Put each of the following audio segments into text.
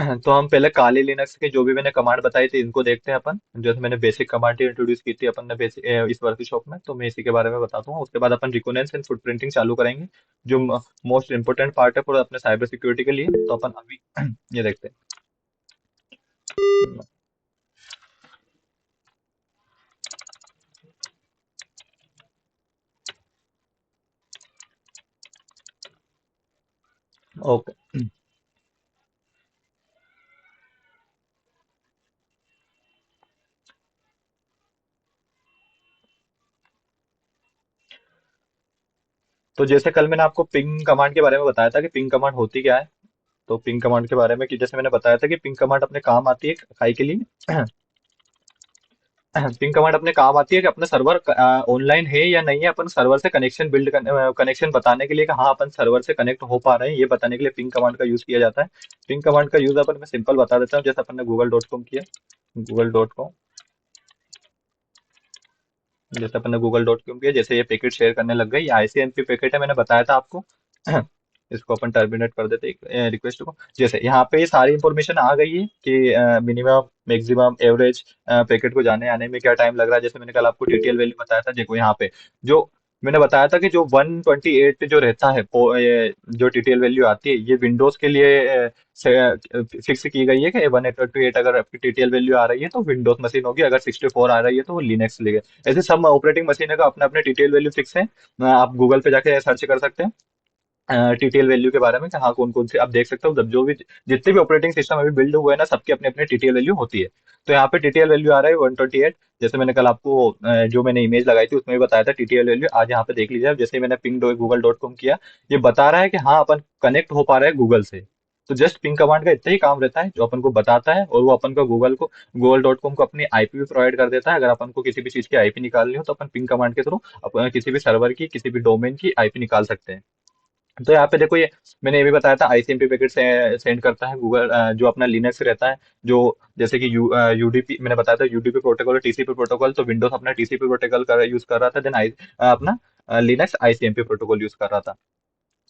तो हम पहले काली लिनक्स के जो भी मैंने कमांड बताई थी इनको देखते हैं अपन। जैसे मैंने बेसिक कमांड इंट्रोड्यूस की थी अपन ने बेसिक इस वर्कशॉप में, तो मैं इसी के बारे में बताता हूँ। उसके बाद अपन रिकोनेंस एंड फुटप्रिंटिंग चालू करेंगे, जो मोस्ट इंपोर्टेंट पार्ट है पूरा अपने साइबर सिक्योरिटी के लिए। तो अपन अभी ये देखते हैं। ओके। तो जैसे कल मैंने आपको पिंग कमांड के बारे में बताया था कि पिंग कमांड होती क्या है। तो पिंग कमांड के बारे में कि जैसे मैंने बताया था कि पिंग कमांड अपने काम आती है काई के लिए। पिंग कमांड अपने काम आती है कि अपना सर्वर ऑनलाइन है या नहीं है, अपन सर्वर से कनेक्शन बिल्ड करने, कनेक्शन बताने के लिए कि हाँ अपन सर्वर से कनेक्ट हो पा रहे हैं, ये बताने के लिए पिंग कमांड का यूज किया जाता है। पिंग कमांड का यूज अपन मैं सिंपल बता देता हूँ, जैसे अपन ने गूगल.com किया। गूगल.com, जैसे अपन ने गूगल.com किया, जैसे ये पैकेट शेयर करने लग गए, ये आईसीएमपी पैकेट है, मैंने बताया था आपको। इसको अपन टर्मिनेट कर देते रिक्वेस्ट को। जैसे यहाँ पे ये सारी इंफॉर्मेशन आ गई है कि मिनिमम मैक्सिमम एवरेज पैकेट को जाने आने में क्या टाइम लग रहा है। जैसे मैंने कल आपको टीटीएल वैल्यू बताया था, देखो यहाँ पे जो मैंने बताया था कि जो 128 जो रहता है ये जो टीटीएल वैल्यू आती है, ये विंडोज के लिए फिक्स की गई है कि 128 अगर आपकी टीटीएल वैल्यू आ रही है तो विंडोज मशीन होगी, अगर 64 आ रही है तो वो लिनक्स लेगा। ऐसे सब ऑपरेटिंग मशीन का अपने अपने टीटीएल वैल्यू फिक्स है। आप गूगल पे जाके सर्च कर सकते हैं टीटीएल वैल्यू के बारे में कि हाँ कौन कौन से आप देख सकते हो। जब जो भी जितने भी ऑपरेटिंग सिस्टम अभी बिल्ड हुए हैं ना, सबके अपने अपने टीटीएल वैल्यू होती है। तो यहाँ पे टीटीएल वैल्यू आ रहा है 128। जैसे मैंने कल आपको जो मैंने इमेज लगाई थी उसमें भी बताया था टीटीएल वैल्यू, आज यहाँ पे देख लीजिए। अब जैसे मैंने पिंग गूगल.com किया, ये बता रहा है कि हाँ अपन कनेक्ट हो पा रहे हैं गूगल से। तो जस्ट पिंग कमांड का इतना ही काम रहता है, जो अपन को बताता है और वो अपन को गूगल.com को अपनी आईपी भी प्रोवाइड कर देता है। अगर अपन को किसी भी चीज की आईपी निकालनी हो तो अपन पिंग कमांड के थ्रू अपन किसी भी सर्वर की किसी भी डोमेन की आईपी निकाल सकते हैं। तो यहाँ पे देखो, ये मैंने ये भी बताया था आईसीएमपी पैकेट से सेंड करता है गूगल, जो अपना लिनक्स रहता है। जो जैसे कि यूडीपी मैंने बताया था, यूडीपी प्रोटोकॉल और टीसीपी प्रोटोकॉल, तो विंडोज अपना टीसीपी प्रोटोकॉल का यूज कर रहा था, देन अपना लिनक्स आईसीएमपी प्रोटोकॉल यूज कर रहा था।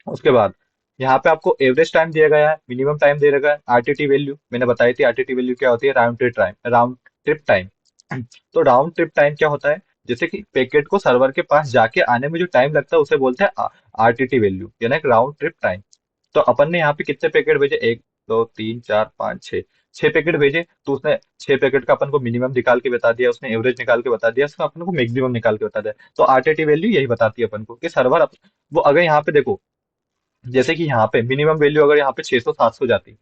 उसके बाद यहाँ पे आपको एवरेज टाइम दिया गया है, मिनिमम टाइम दिया गया है, आरटीटी वैल्यू मैंने बताई थी। आरटीटी वैल्यू क्या होती है? Round trip time. तो राउंड ट्रिप टाइम क्या होता है? जैसे कि पैकेट को सर्वर के पास जाके आने में जो टाइम लगता है उसे बोलते हैं आरटीटी वैल्यू, यानी राउंड ट्रिप टाइम। तो अपन ने यहाँ पे कितने पैकेट भेजे? एक, दो, तीन, चार, पाँच, छः। छह पैकेट भेजे तो उसने छह पैकेट का अपन को मिनिमम निकाल के बता दिया, उसने एवरेज निकाल के बता दिया, उसने अपन को मैक्सिमम निकाल के बता दिया। तो आरटीटी वैल्यू यही बताती है अपन को कि सर्वर वो अगर यहाँ पे देखो, जैसे कि यहाँ पे मिनिमम वैल्यू अगर यहाँ पे 600 700 जाती,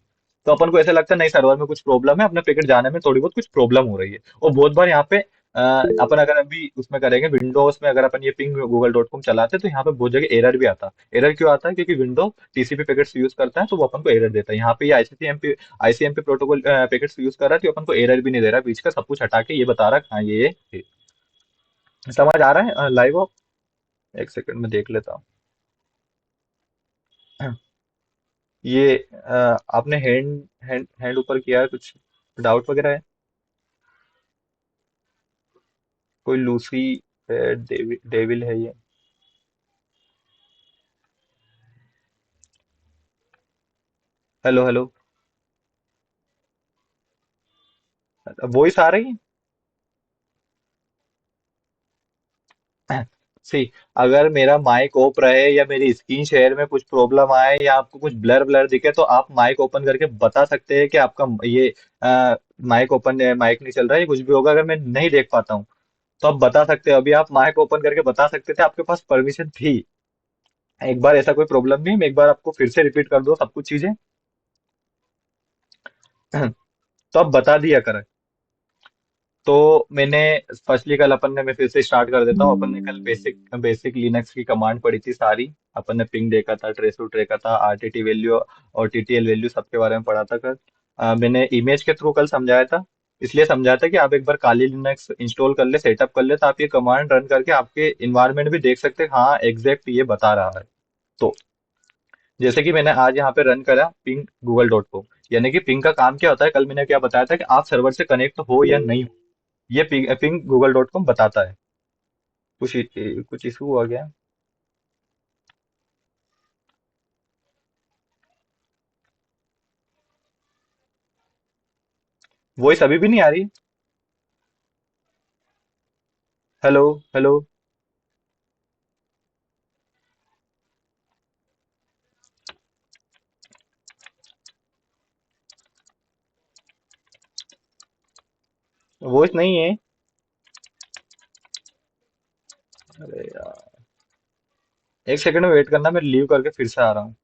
तो अपन को ऐसा लगता है नहीं सर्वर में कुछ प्रॉब्लम है, अपना पैकेट जाने में थोड़ी बहुत कुछ प्रॉब्लम हो रही है। और बहुत बार यहाँ पे अपन अगर अभी उसमें करेंगे विंडोज में, अगर अपन ये पिंग गूगल.com चलाते हैं तो यहाँ पे बहुत जगह एरर भी आता है। एरर क्यों आता है? क्योंकि विंडो टीसीपी पैकेट्स यूज करता है तो वो अपन को एरर देता है। यहाँ पे ये आईसीएमपी प्रोटोकॉल पैकेट्स यूज कर रहा है तो अपन को एरर भी नहीं दे रहा, बीच का सब कुछ हटा के ये बता रहा है हाँ ये। समझ आ रहा है लाइव हो? एक सेकंड में देख लेता हूँ। ये आपने हैंड हैंड हैंड ऊपर किया है, कुछ डाउट वगैरह है? कोई लूसी है, डेविल है ये? हेलो हेलो, वॉइस आ रही है? सी, अगर मेरा माइक ऑफ रहे या मेरी स्क्रीन शेयर में कुछ प्रॉब्लम आए या आपको कुछ ब्लर ब्लर दिखे तो आप माइक ओपन करके बता सकते हैं कि आपका ये माइक ओपन है, माइक नहीं चल रहा है, कुछ भी होगा। अगर मैं नहीं देख पाता हूँ तो आप बता सकते हो। अभी आप माइक ओपन करके बता सकते थे, आपके पास परमिशन थी। एक बार ऐसा कोई प्रॉब्लम नहीं, मैं एक बार आपको फिर से रिपीट कर दो सब कुछ चीजें। तो अब बता दिया करें। तो मैंने फर्स्टली कल अपन ने, मैं फिर से स्टार्ट कर देता हूँ। अपन ने कल बेसिक बेसिक लिनक्स की कमांड पढ़ी थी सारी। अपन ने पिंग देखा था, ट्रेस रूट देखा था, आरटीटी वैल्यू और टीटीएल वैल्यू सबके बारे में पढ़ा था कल। मैंने इमेज के थ्रू कल समझाया था। इसलिए समझाया था कि आप एक बार काली लिनक्स इंस्टॉल कर ले, सेटअप कर ले, तो आप ये कमांड रन करके आपके इन्वायरमेंट भी देख सकते हैं हाँ एग्जैक्ट ये बता रहा है। तो जैसे कि मैंने आज यहाँ पे रन करा पिंग गूगल.com, यानी कि पिंग का काम क्या होता है, कल मैंने क्या बताया था कि आप सर्वर से कनेक्ट हो या नहीं हो, ये पिंग गूगल.com बताता है। कुछ इशू हुआ गया? वॉइस अभी भी नहीं आ रही? हेलो? हेलो? वॉइस नहीं है? अरे यार, एक सेकंड में वेट करना, मैं लीव करके फिर से आ रहा हूँ।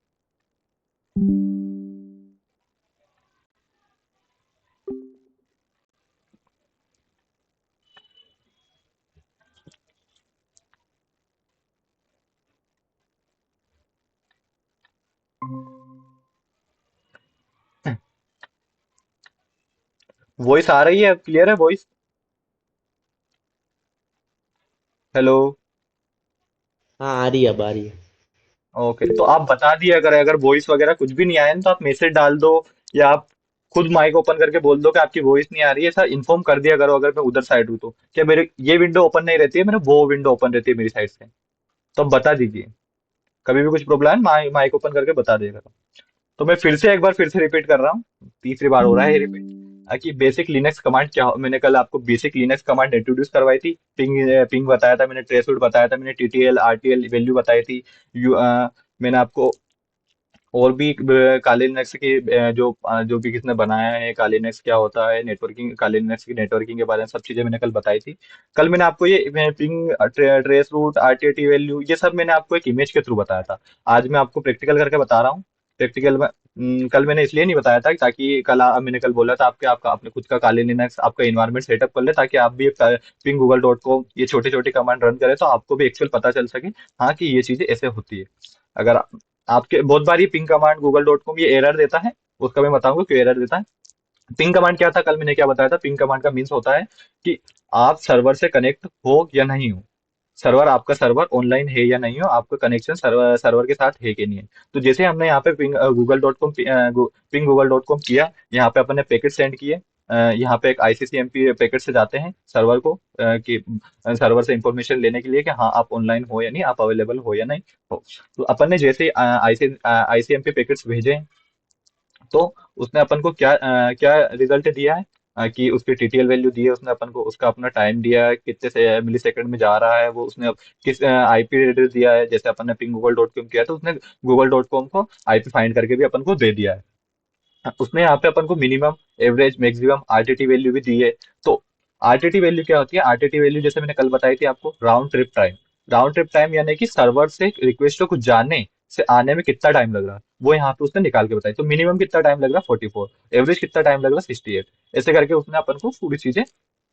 वॉइस आ रही है? क्लियर है वॉइस? हेलो? हाँ आ रही है, अब आ रही है। ओके, तो आप बता दिए, अगर अगर वॉइस वगैरह कुछ भी नहीं आया ना, तो आप मैसेज डाल दो, या आप खुद माइक ओपन करके बोल दो कि आपकी वॉइस नहीं आ रही है। ऐसा इन्फॉर्म कर दिया करो, अगर मैं उधर साइड हूँ तो। क्या मेरे ये विंडो ओपन नहीं रहती है, मेरे वो विंडो ओपन रहती है मेरी साइड से? तो आप बता दीजिए, कभी भी कुछ प्रॉब्लम है माइक माइक ओपन करके बता दिया करो। तो मैं फिर से एक बार फिर से रिपीट कर रहा हूँ, तीसरी बार हो रहा है ये रिपीट। कि बेसिक लिनक्स कमांड क्या मैंने कल आपको बेसिक लिनक्स कमांड इंट्रोड्यूस करवाई थी। पिंग पिंग बताया था मैंने, ट्रेसरूट बताया था मैंने, टीटीएल आरटीएल वैल्यू बताई थी। मैंने आपको और भी काली लिनक्स की जो भी किसने बनाया है, काली लिनक्स क्या होता है, नेटवर्किंग, काली लिनक्स की नेटवर्किंग के बारे में सब चीजें मैंने कल बताई थी। कल मैंने आपको ये ping, trace route, RTT value, ये सब मैंने आपको एक इमेज के थ्रू बताया था। आज मैं आपको प्रैक्टिकल करके बता रहा हूँ। प्रैक्टिकल में कल मैंने इसलिए नहीं बताया था ताकि मैंने कल बोला था आपके आपका अपने खुद का काली लिनक्स आपका इन्वायरमेंट सेटअप कर ले, ताकि आप भी पिंग गूगल डॉट कॉम ये छोटी छोटी कमांड रन करें, तो आपको भी एक्चुअल पता चल सके हाँ कि ये चीजें ऐसे होती है। अगर आपके बहुत बार ये ping command Google dot com ये एरर देता है, उसका मैं बताऊंगा क्यों एरर देता है। पिंग कमांड क्या था, कल मैंने क्या बताया था? पिंग कमांड का मीन्स होता है कि आप सर्वर से कनेक्ट हो या नहीं हो, सर्वर आपका सर्वर ऑनलाइन है या नहीं हो, आपका कनेक्शन सर्वर सर्वर के साथ है कि नहीं है। तो जैसे हमने यहाँ पे ping Google dot com ping Google dot com किया, यहाँ पे अपन ने पैकेट सेंड किए। यहाँ पे एक आईसीसीएमपी पैकेट से जाते हैं सर्वर को, कि सर्वर से इंफॉर्मेशन लेने के लिए कि हाँ आप ऑनलाइन हो या नहीं, आप अवेलेबल हो या नहीं हो। तो अपन ने जैसे आईसीएमपी पैकेट्स भेजे, तो उसने अपन को क्या रिजल्ट दिया है, कि उसकी टीटीएल वैल्यू दी है उसने अपन को, उसका अपना टाइम दिया है, कितने से मिली सेकंड में जा रहा है वो, उसने किस आईपी एड्रेस दिया है। जैसे अपन ने पिंग गूगल डॉट कॉम किया, तो उसने गूगल डॉट कॉम को आईपी फाइंड करके भी अपन को दे दिया है। उसने यहाँ पे अपन को minimum, average, maximum RTT value भी दी है। तो आरटीटी वैल्यू क्या होती है? आरटीटी वैल्यू जैसे मैंने कल बताई थी आपको, round trip time. Round trip time यानी कि सर्वर से रिक्वेस्ट को जाने से आने में कितना टाइम लग रहा है, वो यहाँ पे उसने निकाल के बताई। तो मिनिमम कितना टाइम लग रहा है? 44। एवरेज कितना टाइम लग रहा है? 68। ऐसे करके उसने अपन को पूरी चीजें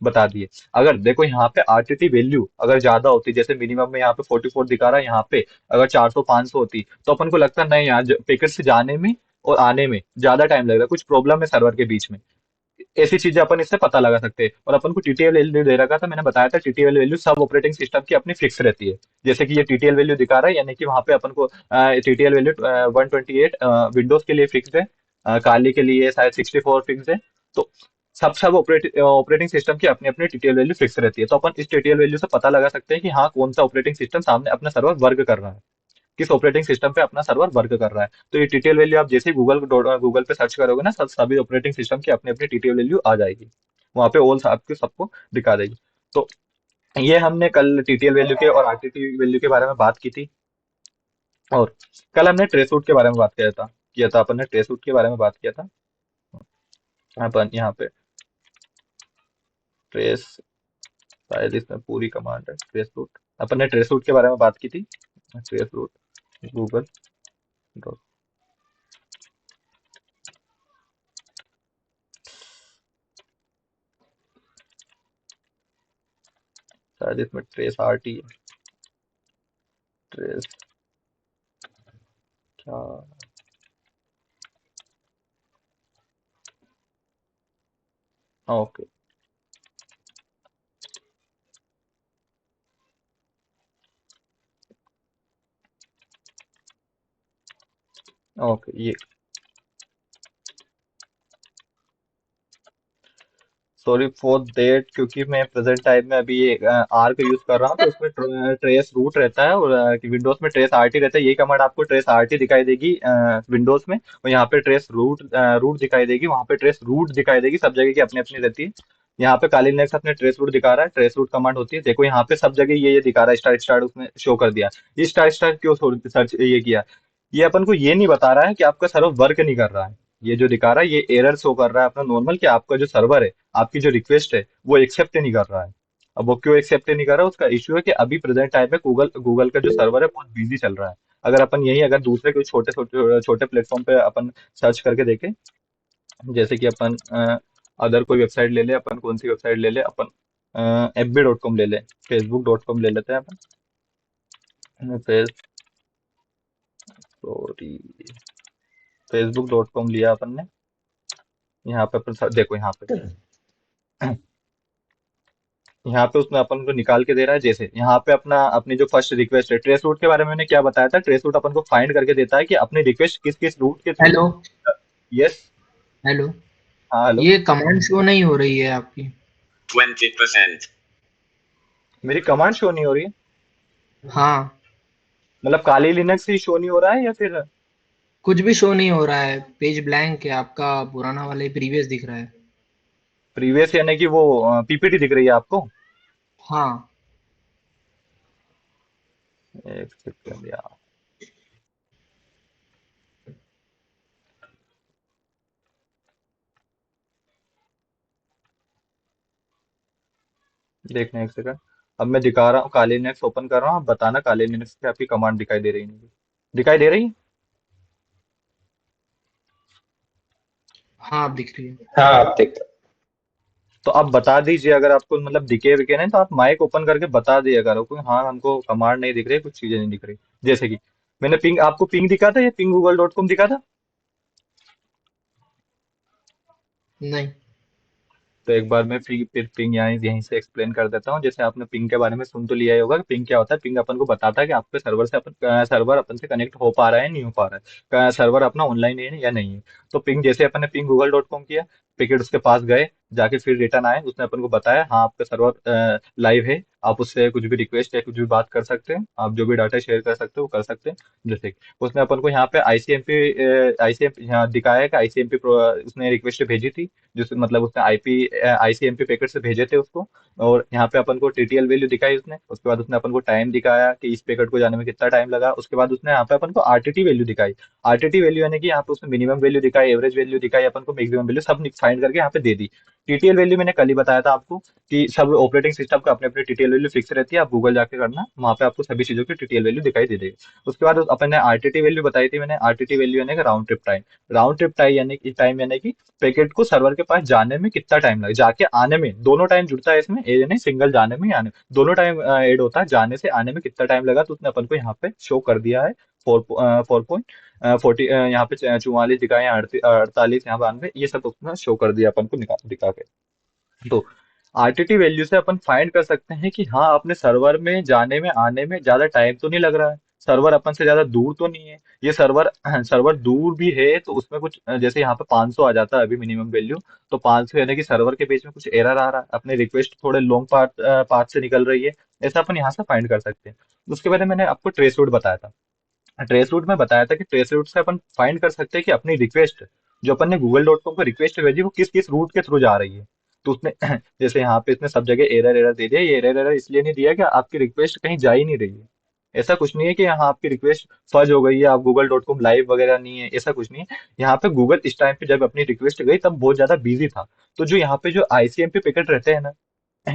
बता दी है। अगर देखो यहाँ पे आरटीटी वैल्यू अगर ज्यादा होती, जैसे मिनिमम में यहाँ पे 44 दिखा रहा है, यहाँ पे अगर 400 500 होती, तो अपन को लगता नहीं यार, पैकेट से जाने में और आने में ज्यादा टाइम लग रहा है, कुछ प्रॉब्लम है सर्वर के बीच में। ऐसी चीजें अपन इससे पता लगा सकते हैं। और अपन को टीटीएल वैल्यू दे रखा था, मैंने बताया था टीटीएल वैल्यू सब ऑपरेटिंग सिस्टम की अपनी फिक्स रहती है। जैसे कि ये टीटीएल वैल्यू दिखा रहा है, यानी कि वहां पे अपन को टीटीएल वैल्यू 128 विंडोज के लिए फिक्स है, काली के लिए शायद 64 फिक्स है। तो सब सब ऑपरेटिंग सिस्टम की अपनी अपनी टीटीएल वैल्यू फिक्स रहती है। तो अपन इस टीटीएल वैल्यू से पता लगा सकते हैं कि हाँ कौन सा ऑपरेटिंग सिस्टम सामने अपना सर्वर वर्क कर रहा है, किस ऑपरेटिंग सिस्टम पे अपना सर्वर वर्क कर रहा है। तो ये टीटीएल वैल्यू आप जैसे ही गूगल पे सर्च करोगे ना, सब सभी ऑपरेटिंग सिस्टम की अपनी अपनी टीटीएल वैल्यू आ जाएगी, वहां पे ऑल आपके सबको दिखा देगी। तो ये हमने कल टीटीएल वैल्यू के और आरटीटी वैल्यू के बारे में बात की थी। और कल हमने ट्रेसरूट के बारे में बात किया था अपन ने ट्रेसरूट के बारे में बात किया था। अपन यहाँ पे ट्रेस, शायद इसमें पूरी कमांड है ट्रेसरूट, अपन ने ट्रेसरूट के बारे में बात की थी। ट्रेसरूट गूगल डॉट, शायद इसमें ट्रेस आरटी है, ट्रेस क्या? ओके। ओके, ये सॉरी फॉर देट, क्योंकि मैं प्रेजेंट टाइम में अभी ये आर्क यूज कर रहा हूँ, तो उसमें ट्रेस रूट रहता है, और विंडोज में ट्रेस आरटी रहता है। यही कमांड आपको ट्रेस आरटी दिखाई देगी विंडोज में, और यहाँ पे ट्रेस रूट रूट दिखाई देगी, वहाँ पे ट्रेस रूट दिखाई देगी। सब जगह की अपनी अपनी रहती है। यहाँ पे काली लिनक्स अपने ट्रेस रूट दिखा रहा है, ट्रेस रूट कमांड होती है। देखो यहाँ पे सब जगह ये दिखा रहा है, स्टार स्टार उसने शो कर दिया। ये स्टार स्टार क्यों सर्च ये किया? ये अपन को ये नहीं बता रहा है कि आपका सर्वर वर्क नहीं कर रहा है। ये जो दिखा रहा है ये एरर शो कर रहा है अपना नॉर्मल, कि आपका जो सर्वर है, आपकी जो रिक्वेस्ट है वो एक्सेप्ट नहीं कर रहा है। अब वो क्यों एक्सेप्ट नहीं कर रहा है, उसका इश्यू है कि अभी प्रेजेंट टाइम पे गूगल गूगल का जो सर्वर है बहुत बिजी चल रहा है। अगर अपन यही अगर दूसरे कोई छोटे छोटे छोटे प्लेटफॉर्म पे अपन सर्च करके देखें, जैसे कि अपन अदर कोई वेबसाइट ले ले, अपन कौन सी वेबसाइट ले ले, अपन fb.com ले ले, facebook.com ले लेते हैं अपन। फेस सॉरी facebook.com लिया अपन ने। यहाँ पे अपन देखो यहाँ पे, यहाँ पे उसने अपन को निकाल के दे रहा है। जैसे यहाँ पे अपना अपनी जो फर्स्ट रिक्वेस्ट है, ट्रेस रूट के बारे में मैंने क्या बताया था, ट्रेस रूट अपन को फाइंड करके देता है कि अपनी रिक्वेस्ट किस किस रूट के थ्रू। हेलो। यस। हेलो। हाँ हेलो। ये कमांड शो नहीं हो रही है आपकी। 20%. मेरी कमांड शो नहीं हो रही है? हाँ। मतलब काली लिनक्स ही शो नहीं हो रहा है या फिर? कुछ भी शो नहीं हो रहा है, पेज ब्लैंक है आपका, पुराना वाला ही प्रीवियस दिख रहा है। प्रीवियस यानी कि वो पीपीटी दिख रही है आपको? हाँ। एक सेकंड यार। देखना एक सेकंड। अब मैं दिखा रहा हूँ, काली लिनक्स ओपन कर रहा हूँ, आप बताना काली लिनक्स पे आपकी कमांड दिखाई दे रही है नहीं? दिखाई दे रही है? हाँ, अब दिख रही है। हाँ आप देख। तो आप बता दीजिए, अगर आपको मतलब दिखे विखे नहीं तो आप माइक ओपन करके बता दिया करो कि हाँ हमको कमांड नहीं दिख रही, कुछ चीजें नहीं दिख रही। जैसे कि मैंने पिंग, आपको पिंग दिखा था, या पिंग google.com दिखा था? नहीं। तो एक बार मैं फिर पिंग यहाँ यहीं से एक्सप्लेन कर देता हूँ। जैसे आपने पिंग के बारे में सुन तो लिया ही होगा कि पिंग क्या होता है। पिंग अपन को बताता है कि आपके सर्वर से अपन सर्वर अपन से कनेक्ट हो पा रहा है नहीं हो पा रहा है, सर्वर अपना ऑनलाइन है या नहीं है। तो पिंग जैसे अपन ने पिंग google.com किया, पैकेट उसके पास गए, जाके फिर रिटर्न आए, उसने अपन को बताया हाँ आपका सर्वर लाइव है, आप उससे कुछ भी रिक्वेस्ट या कुछ भी बात कर सकते हैं, आप जो भी डाटा शेयर कर सकते हो वो कर सकते हैं। जैसे कि उसने अपन को यहाँ पे आईसीएमपी यहाँ दिखाया है कि आईसीएमपी उसने रिक्वेस्ट भेजी थी, जिस मतलब उसने आईसीएमपी पैकेट से भेजे थे उसको। और यहाँ पे अपन को टीटीएल वैल्यू दिखाई उसने, उसके बाद उसने अपन को टाइम दिखाया कि इस पैकेट को जाने में कितना टाइम लगा। उसके बाद उसने यहाँ पे अपन को आरटीटी वैल्यू दिखाई। आरटीटी वैल्यू यानी कि यहाँ पे उसने मिनिमम वैल्यू दिखाई, एवरेज वैल्यू दिखाई, अपन को मैक्सिमम वैल्यू सब फाइंड करके यहाँ पे दे दी। टीटीएल वैल्यू मैंने कल ही बताया था आपको कि सब ऑपरेटिंग सिस्टम का अपने अपने टीटीएल वैल्यू फिक्स रहती है, आप गूगल जाके करना, वहाँ पे आपको सभी चीजों की टीटीएल वैल्यू दिखाई दे देगी। उसके बाद अपन ने आरटीटी वैल्यू बताई थी मैंने, आरटीटी वैल्यू यानी कि round trip time. Round trip time यानी कि पैकेट को सर्वर के पास जाने में कितना टाइम लगे, जाके आने में, दोनों टाइम जुड़ता है इसमें, ये नहीं सिंगल जाने में या आने में, दोनों टाइम ऐड होता है, जाने से आने में कितना टाइम लगा। तो उसने अपन को यहाँ पे शो कर दिया है। 4.40 यहाँ पे 44 दिखाए, 48 यहाँ 92, ये सब उसने शो कर दिया अपन को दिखा के। तो आरटीटी वैल्यू से अपन फाइंड कर सकते हैं कि हाँ अपने सर्वर में जाने में आने में ज्यादा टाइम तो नहीं लग रहा है, सर्वर अपन से ज्यादा दूर तो नहीं है। ये सर्वर सर्वर दूर भी है तो उसमें कुछ जैसे यहाँ पे 500 आ जाता है अभी मिनिमम वैल्यू, तो 500 यानी कि सर्वर के बीच में कुछ एरर आ रहा है, अपने रिक्वेस्ट थोड़े लॉन्ग पाथ से निकल रही है। ऐसा अपन यहाँ से फाइंड कर सकते हैं। उसके बाद मैंने आपको ट्रेस रूट बताया था। ट्रेस रूट में बताया था कि ट्रेस रूट से अपन फाइंड कर सकते हैं कि अपनी रिक्वेस्ट जो अपन ने google.com को रिक्वेस्ट भेजी वो किस किस रूट के थ्रू जा रही है। तो उसने जैसे यहाँ पे इसने सब जगह एरर एरर दे दिया, ये एरर एरर इसलिए नहीं दिया कि आपकी रिक्वेस्ट कहीं जा ही नहीं रही है। ऐसा कुछ नहीं है कि यहाँ आपकी रिक्वेस्ट फर्ज हो गई है, आप google.com लाइव वगैरह नहीं है, ऐसा कुछ नहीं है। यहाँ पे गूगल इस टाइम पे जब अपनी रिक्वेस्ट गई तब बहुत ज्यादा बिजी था। तो जो यहाँ पे जो आईसीएमपी पैकेट रहते हैं ना,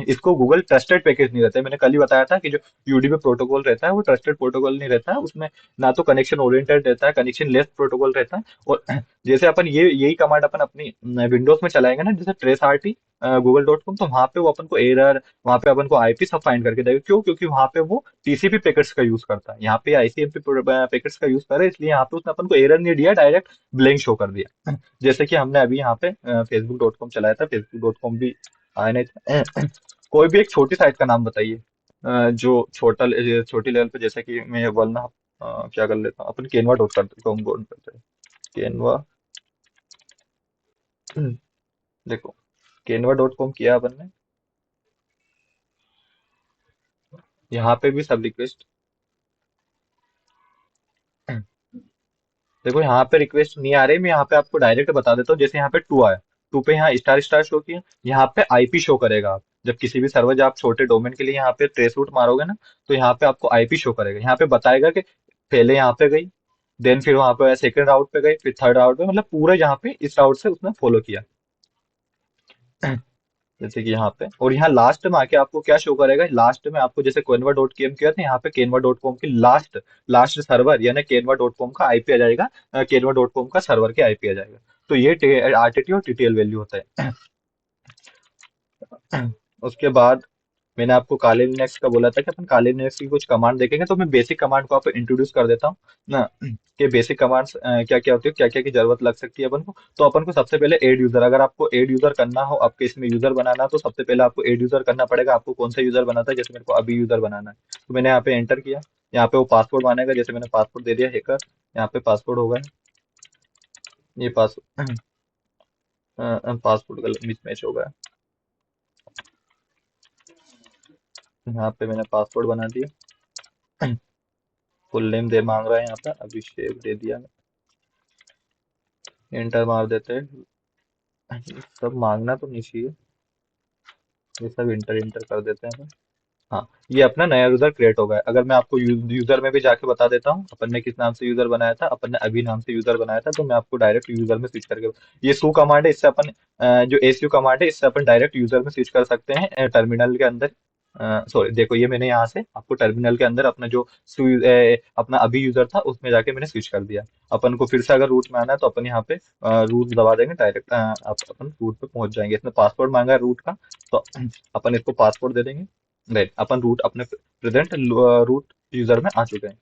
इसको गूगल ट्रस्टेड पैकेज नहीं रहता है। मैंने कल ही बताया था कि जो यूडीपी प्रोटोकॉल रहता है वो ट्रस्टेड प्रोटोकॉल नहीं रहता है, उसमें ना तो कनेक्शन ओरिएंटेड रहता है, कनेक्शन लेस प्रोटोकॉल रहता है। और जैसे अपन ये यही कमांड अपन अपनी विंडोज में चलाएंगे ना, जैसे ट्रेस आरटी google.com, तो वहां पे वो अपन को एरर, वहां पे अपन को आईपी सब फाइंड करके देगा। क्यों? क्योंकि वहां पे वो टीसीपी पैकेट्स का यूज करता है, यहाँ पे आईसीएमपी पैकेट्स का यूज कर रहा है, इसलिए यहाँ पे उसने अपन को एरर नहीं दिया, डायरेक्ट ब्लैंक शो कर दिया। जैसे कि हमने अभी यहाँ पे facebook.com चलाया था, facebook.com भी आया नहीं था। कोई भी एक छोटी साइट का नाम बताइए जो छोटी लेवल पे, जैसे कि मैं ये बोलना क्या कर लेता हूँ, अपन केनवा डॉट करते हैं, केनवा। देखो canva.com किया अपन ने। यहाँ पे भी सब रिक्वेस्ट, देखो यहाँ पे रिक्वेस्ट नहीं आ रही, मैं यहाँ पे आपको डायरेक्ट बता देता हूँ। जैसे यहाँ पे टू आया, टू पे यहाँ स्टार स्टार शो किया, यहाँ पे आईपी शो करेगा। आप जब किसी भी सर्वर, जब आप छोटे डोमेन के लिए यहाँ पे ट्रेस रूट मारोगे ना, तो यहाँ पे आपको आईपी शो करेगा। यहाँ पे बताएगा कि पहले यहाँ पे गई, देन फिर वहां पे सेकंड राउट पे गई, फिर थर्ड राउट पे, मतलब पूरा यहाँ पे इस राउट से उसने फॉलो किया। जैसे कि यहाँ पे, और यहाँ लास्ट में आके आपको क्या शो करेगा, लास्ट में आपको जैसे केनवा डॉट केम किया था, यहाँ पे केनवा डॉट कॉम की लास्ट लास्ट सर्वर यानी केनवा डॉट कॉम का आईपी आ जाएगा, केनवा डॉट कॉम का सर्वर के आईपी आ जाएगा। तो ये आरटीटी और टीटीएल वैल्यू होता है। उसके बाद मैंने आपको काले लिनक्स का बोला था कि अपन काले लिनक्स की कुछ कमांड देखेंगे, तो मैं बेसिक कमांड को आपको इंट्रोड्यूस कर देता हूँ ना, कि बेसिक कमांड्स क्या क्या होती है, क्या क्या की जरूरत लग सकती है अपन को। तो अपन को सबसे पहले एड यूजर, अगर आपको एड यूजर करना हो, आपके इसमें यूजर बनाना हो, तो सबसे पहले आपको एड यूजर करना पड़ेगा। आपको कौन सा यूजर बनाता है, जैसे मेरे को अभी यूजर बनाना है, तो मैंने यहाँ पे एंटर किया। यहाँ पे वो पासवर्ड मांगेगा, जैसे मैंने पासवर्ड दे दिया हैकर, यहाँ पे पासवर्ड होगा ये पासवर्ड, पासवर्ड का मिसमैच होगा, यहाँ पे मैंने पासवर्ड बना दिया। फुल नेम दे मांग रहा है, यहाँ पे अभिषेक दे दिया, एंटर मार देते हैं। सब मांगना तो नहीं चाहिए, ये सब इंटर इंटर कर देते हैं। हाँ, ये अपना नया यूजर क्रिएट हो गया है। अगर मैं आपको यूजर में भी जाके बता देता हूँ अपन ने किस नाम से यूजर बनाया था, अपन ने अभी नाम से यूजर बनाया था, तो मैं आपको डायरेक्ट यूजर में स्विच करके, ये सू कमांड है, इससे अपन जो एसयू कमांड है, इससे अपन डायरेक्ट यूजर में स्विच कर सकते हैं टर्मिनल के अंदर। सॉरी, देखो ये मैंने यहाँ से आपको टर्मिनल के अंदर अपना जो अपना अभी यूजर था उसमें जाके मैंने स्विच कर दिया। अपन को फिर से अगर रूट में आना है, तो अपन यहाँ पे रूट दबा देंगे, डायरेक्ट अपन रूट पे पहुंच जाएंगे। इसने पासवर्ड मांगा है रूट का, तो अपन इसको पासवर्ड दे देंगे। राइट, अपन रूट अपने प्रेजेंट रूट यूजर में आ चुके हैं।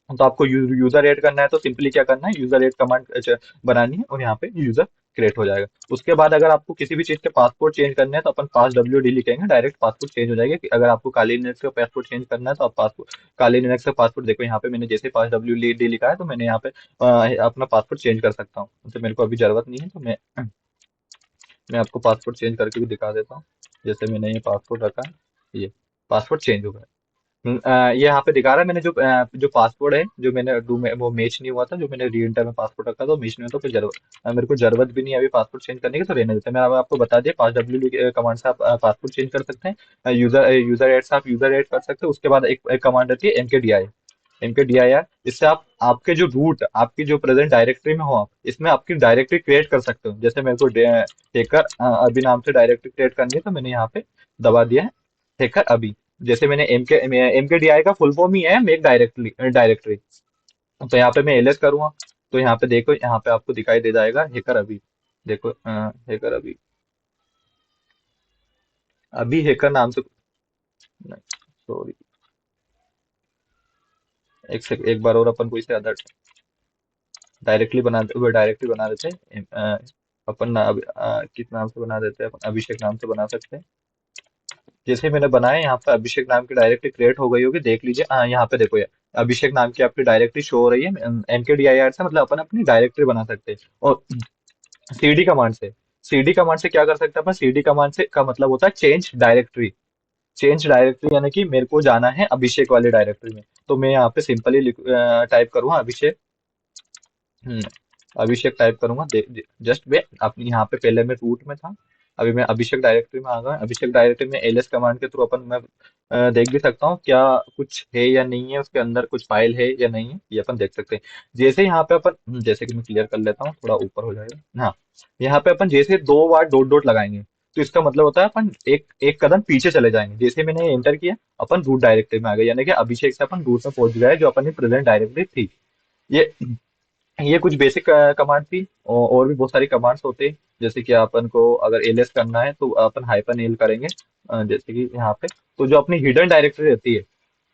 तो आपको यूजर ऐड करना है, तो सिंपली क्या करना है, यूजर ऐड कमांड बनानी है, और यहाँ पे यूजर क्रिएट हो जाएगा। उसके बाद अगर आपको किसी भी चीज के पासपोर्ट चेंज करने हैं, तो अपन पास डब्ल्यू डी लिखेंगे, डायरेक्ट पासपोर्ट चेंज हो जाएगा। कि अगर आपको काली लिनक्स का पासपोर्ट चेंज करना है, तो आप पासपोर्ट, काली लिनक्स का पासपोर्ट, देखो यहाँ पे मैंने जैसे पास डब्ल्यू डी लिखा है, तो मैंने यहाँ पे अपना पासपोर्ट चेंज कर सकता हूँ। तो मेरे को अभी जरूरत नहीं है, तो मैं आपको पासपोर्ट चेंज करके भी दिखा देता हूँ। जैसे मैंने ये पासपोर्ट रखा है, ये पासपोर्ट चेंज हो गया। ये यहाँ पे दिखा रहा है, मैंने जो पासवर्ड है, जो मैंने वो मैच नहीं हुआ था, जो मैंने री इंटर में पासवर्ड रखा था, वो मैच नहीं हुआ, तो फिर मेरे को जरूरत भी नहीं है अभी पासवर्ड चेंज करने की, तो रहने देते हैं। मैं अब आपको बता दिया, पास डब्ल्यू कमांड से आप पासवर्ड चेंज कर सकते हैं। यूजर यूजर एड से आप यूजर एड कर सकते हैं। उसके बाद एक कमांड रहती है MK D I, MK D I R, इससे आप आपके जो रूट, आपकी जो प्रेजेंट डायरेक्टरी में हो, आप इसमें आपकी डायरेक्टरी क्रिएट कर सकते हो। जैसे मेरे को हैकर अभी नाम से डायरेक्टरी क्रिएट करनी है, तो मैंने यहाँ पे दबा दिया है हैकर अभी। जैसे मैंने एमके डी आई का फुल फॉर्म ही है मेक डायरेक्टरी डायरेक्टरी। तो यहाँ पे मैं एलएस करूंगा, तो यहाँ पे देखो, यहाँ पे आपको दिखाई दे जाएगा हैकर अभी। देखो हैकर अभी, अभी हैकर नाम से, सॉरी, एक बार और अपन को इसे अदर डायरेक्टली बना देते हैं। अपन किस नाम से बना देते हैं, अपन अभिषेक नाम से बना सकते हैं। जैसे मैंने बनाया, यहाँ पे अभिषेक नाम की डायरेक्टरी क्रिएट हो गई होगी, देख लीजिए। यहाँ पे देखो, ये अभिषेक नाम की आपकी डायरेक्टरी शो हो रही है एमकेडीआईआर से, मतलब अपन अपनी डायरेक्टरी बना सकते हैं। और सीडी कमांड से, सीडी कमांड से क्या कर सकते हैं अपन, सीडी कमांड से का मतलब होता है चेंज डायरेक्टरी। चेंज डायरेक्टरी यानी कि मेरे को जाना है अभिषेक वाली डायरेक्टरी में, तो मैं यहाँ पे सिंपली टाइप करूंगा अभिषेक। हम्म, अभिषेक टाइप करूंगा, जस्ट वे अपनी यहाँ पे पहले मैं रूट में था, अभी मैं अभिषेक डायरेक्टरी में आ गया। अभिषेक डायरेक्टरी में एलएस कमांड के थ्रू अपन मैं देख भी सकता हूँ क्या कुछ है या नहीं है, उसके अंदर कुछ फाइल है या नहीं है, ये अपन देख सकते हैं। जैसे यहाँ पे अपन, जैसे कि मैं क्लियर कर लेता हूँ, थोड़ा ऊपर हो जाएगा। हाँ, यहाँ पे अपन जैसे दो बार डॉट डॉट लगाएंगे, तो इसका मतलब होता है अपन एक एक कदम पीछे चले जाएंगे। जैसे मैंने एंटर किया, अपन रूट डायरेक्टरी में आ गए, यानी कि अभिषेक से अपन रूट में पहुंच गए, जो अपन की प्रेजेंट डायरेक्टरी थी। ये ये कुछ बेसिक कमांड थी, और भी बहुत सारी कमांड्स होते हैं। जैसे कि अपन को अगर एलएस करना है, तो अपन हाइफन एल करेंगे, जैसे कि यहाँ पे, तो जो अपनी हिडन डायरेक्टरी रहती है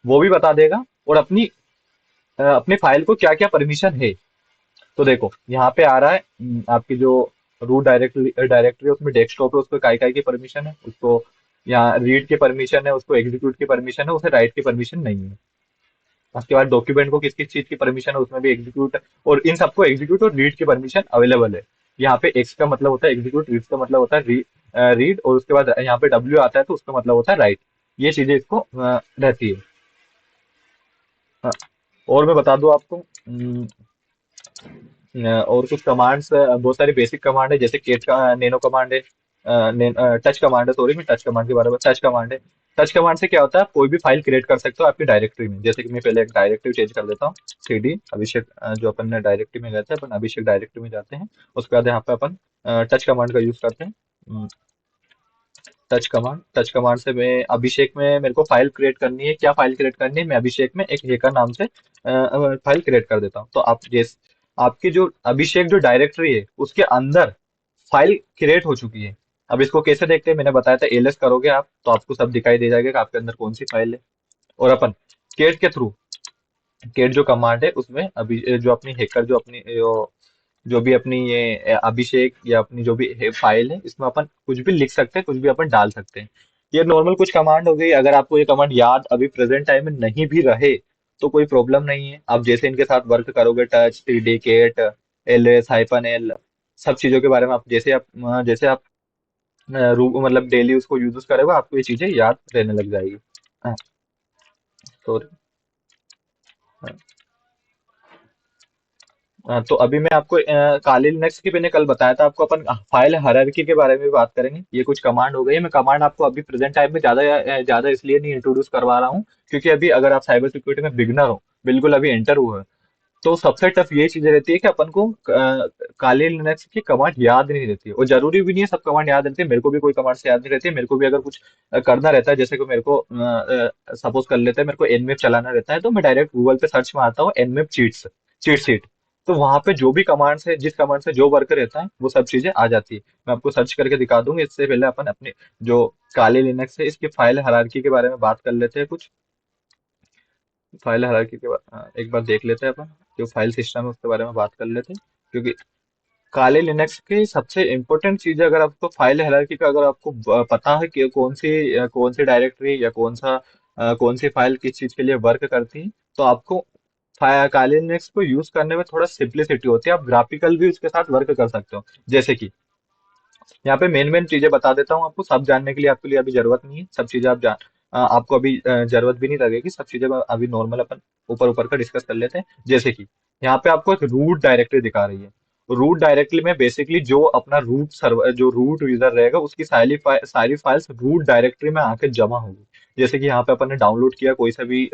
वो भी बता देगा, और अपनी फाइल को क्या क्या परमिशन है। तो देखो यहाँ पे आ रहा है, आपकी जो रूट डायरेक्टरी डायरेक्टरी है, उसमें डेस्कटॉप है, उसको काय काय की परमिशन है, उसको यहाँ रीड की परमिशन है, उसको एग्जीक्यूट की परमिशन है, उसे राइट की परमिशन नहीं है। उसके बाद डॉक्यूमेंट को किस किस चीज की परमिशन है, उसमें भी एग्जीक्यूट, और इन सबको एग्जीक्यूट और रीड की परमिशन अवेलेबल है। यहाँ पे एक्स का मतलब होता है एग्जीक्यूट, रीड का मतलब होता है रीड, और उसके बाद यहाँ पे डब्ल्यू आता है तो उसका मतलब होता है राइट। ये चीजें इसको रहती है। हाँ, और मैं बता दूं आपको, और कुछ कमांड्स, बहुत सारी बेसिक कमांड है, जैसे केट का नैनो कमांड है, टच कमांड है, सॉरी मैं टच कमांड के बारे में, टच कमांड है। टच कमांड से क्या होता है, आप कोई भी फाइल क्रिएट कर सकते हो आपकी डायरेक्टरी में। जैसे कि मैं पहले एक डायरेक्टरी चेंज कर देता हूँ, सीडी अभिषेक, जो अपन ने डायरेक्टरी में गए थे, अपन अभिषेक डायरेक्टरी में जाते हैं। उसके बाद यहाँ पे अपन टच कमांड का यूज करते हैं। टच कमांड से मैं अभिषेक में, मेरे को फाइल क्रिएट करनी है, क्या फाइल क्रिएट करनी है, मैं अभिषेक में एक हेकर नाम से फाइल क्रिएट कर देता हूँ। तो आप जिस, आपकी जो अभिषेक जो डायरेक्टरी है उसके अंदर फाइल क्रिएट हो चुकी है। अब इसको कैसे देखते हैं, मैंने बताया था एलएस करोगे आप तो आपको सब दिखाई दे जाएगा कि आपके अंदर कौन सी फाइल है। और अपन केट के थ्रू, केट जो कमांड है उसमें अभी जो अपनी हैकर, जो भी अपनी ये अभिषेक या अपनी जो भी फाइल है, इसमें अपन कुछ भी लिख सकते हैं, कुछ भी अपन डाल सकते हैं। ये नॉर्मल कुछ कमांड हो गई। अगर आपको ये कमांड याद अभी प्रेजेंट टाइम में नहीं भी रहे तो कोई प्रॉब्लम नहीं है, आप जैसे इनके साथ वर्क करोगे, touch, CD, cat, LS, hyphen L, सब चीजों के बारे में आप जैसे आप मतलब डेली उसको यूज करोगे, आपको ये चीजें याद रहने लग जाएगी। हाँ, तो तो अभी मैं आपको काली लिनक्स की मैंने कल बताया था आपको, अपन फाइल हायरार्की के बारे में भी बात करेंगे। ये कुछ कमांड हो गई। मैं कमांड आपको अभी प्रेजेंट टाइम में ज्यादा इसलिए नहीं इंट्रोड्यूस करवा रहा हूँ, क्योंकि अभी अगर आप साइबर सिक्योरिटी में बिगनर हो, बिल्कुल अभी एंटर हुए हो, तो सबसे टफ ये चीज रहती है कि अपन को काली लिनक्स की कमांड याद नहीं रहती है। और जरूरी भी नहीं है सब कमांड याद रहती है, मेरे को भी कोई कमांड से याद नहीं रहती है। मेरे को भी अगर कुछ करना रहता है, जैसे कि मेरे को सपोज कर लेते हैं मेरे को एनमेप चलाना रहता है, तो मैं डायरेक्ट गूगल पे सर्च मारता हूँ एनमेप चीट शीट। तो वहां पे जो भी कमांड्स है, जिस कमांड से जो वर्क रहता है, वो सब चीजें आ जाती है। मैं आपको सर्च करके दिखा दूंगी। इससे पहले अपन अपने जो काली लिनक्स है इसकी फाइल हायरार्की के बारे में बात कर लेते हैं कुछ। फाइल हायरार्की के एक बार देख लेते हैं अपन, जो फाइल सिस्टम है उसके बारे में बात कर लेते हैं। क्योंकि काले लिनक्स की सबसे इम्पोर्टेंट चीज है, अगर आपको फाइल हायरार्की का अगर आपको पता है कि कौन सी डायरेक्टरी या कौन सी फाइल किस चीज के लिए वर्क करती है, तो आपको काले लिनक्स को यूज करने में थोड़ा सिंप्लिसिटी होती है। आप ग्राफिकल भी उसके साथ वर्क कर सकते हो। जैसे कि यहाँ पे मेन मेन चीजें बता देता हूँ आपको, सब जानने के लिए आपके लिए अभी जरूरत नहीं है, सब चीजें आपको अभी जरूरत भी नहीं लगेगी। सब चीजें अभी नॉर्मल अपन ऊपर ऊपर का डिस्कस कर लेते हैं। जैसे कि यहाँ पे आपको एक रूट डायरेक्टरी दिखा रही है। रूट डायरेक्टरी में बेसिकली जो अपना रूट सर्वर, जो रूट यूजर रहेगा, उसकी सारी फाइल्स रूट डायरेक्टरी में आके जमा होगी। जैसे कि यहाँ पे अपन ने डाउनलोड किया कोई सा भी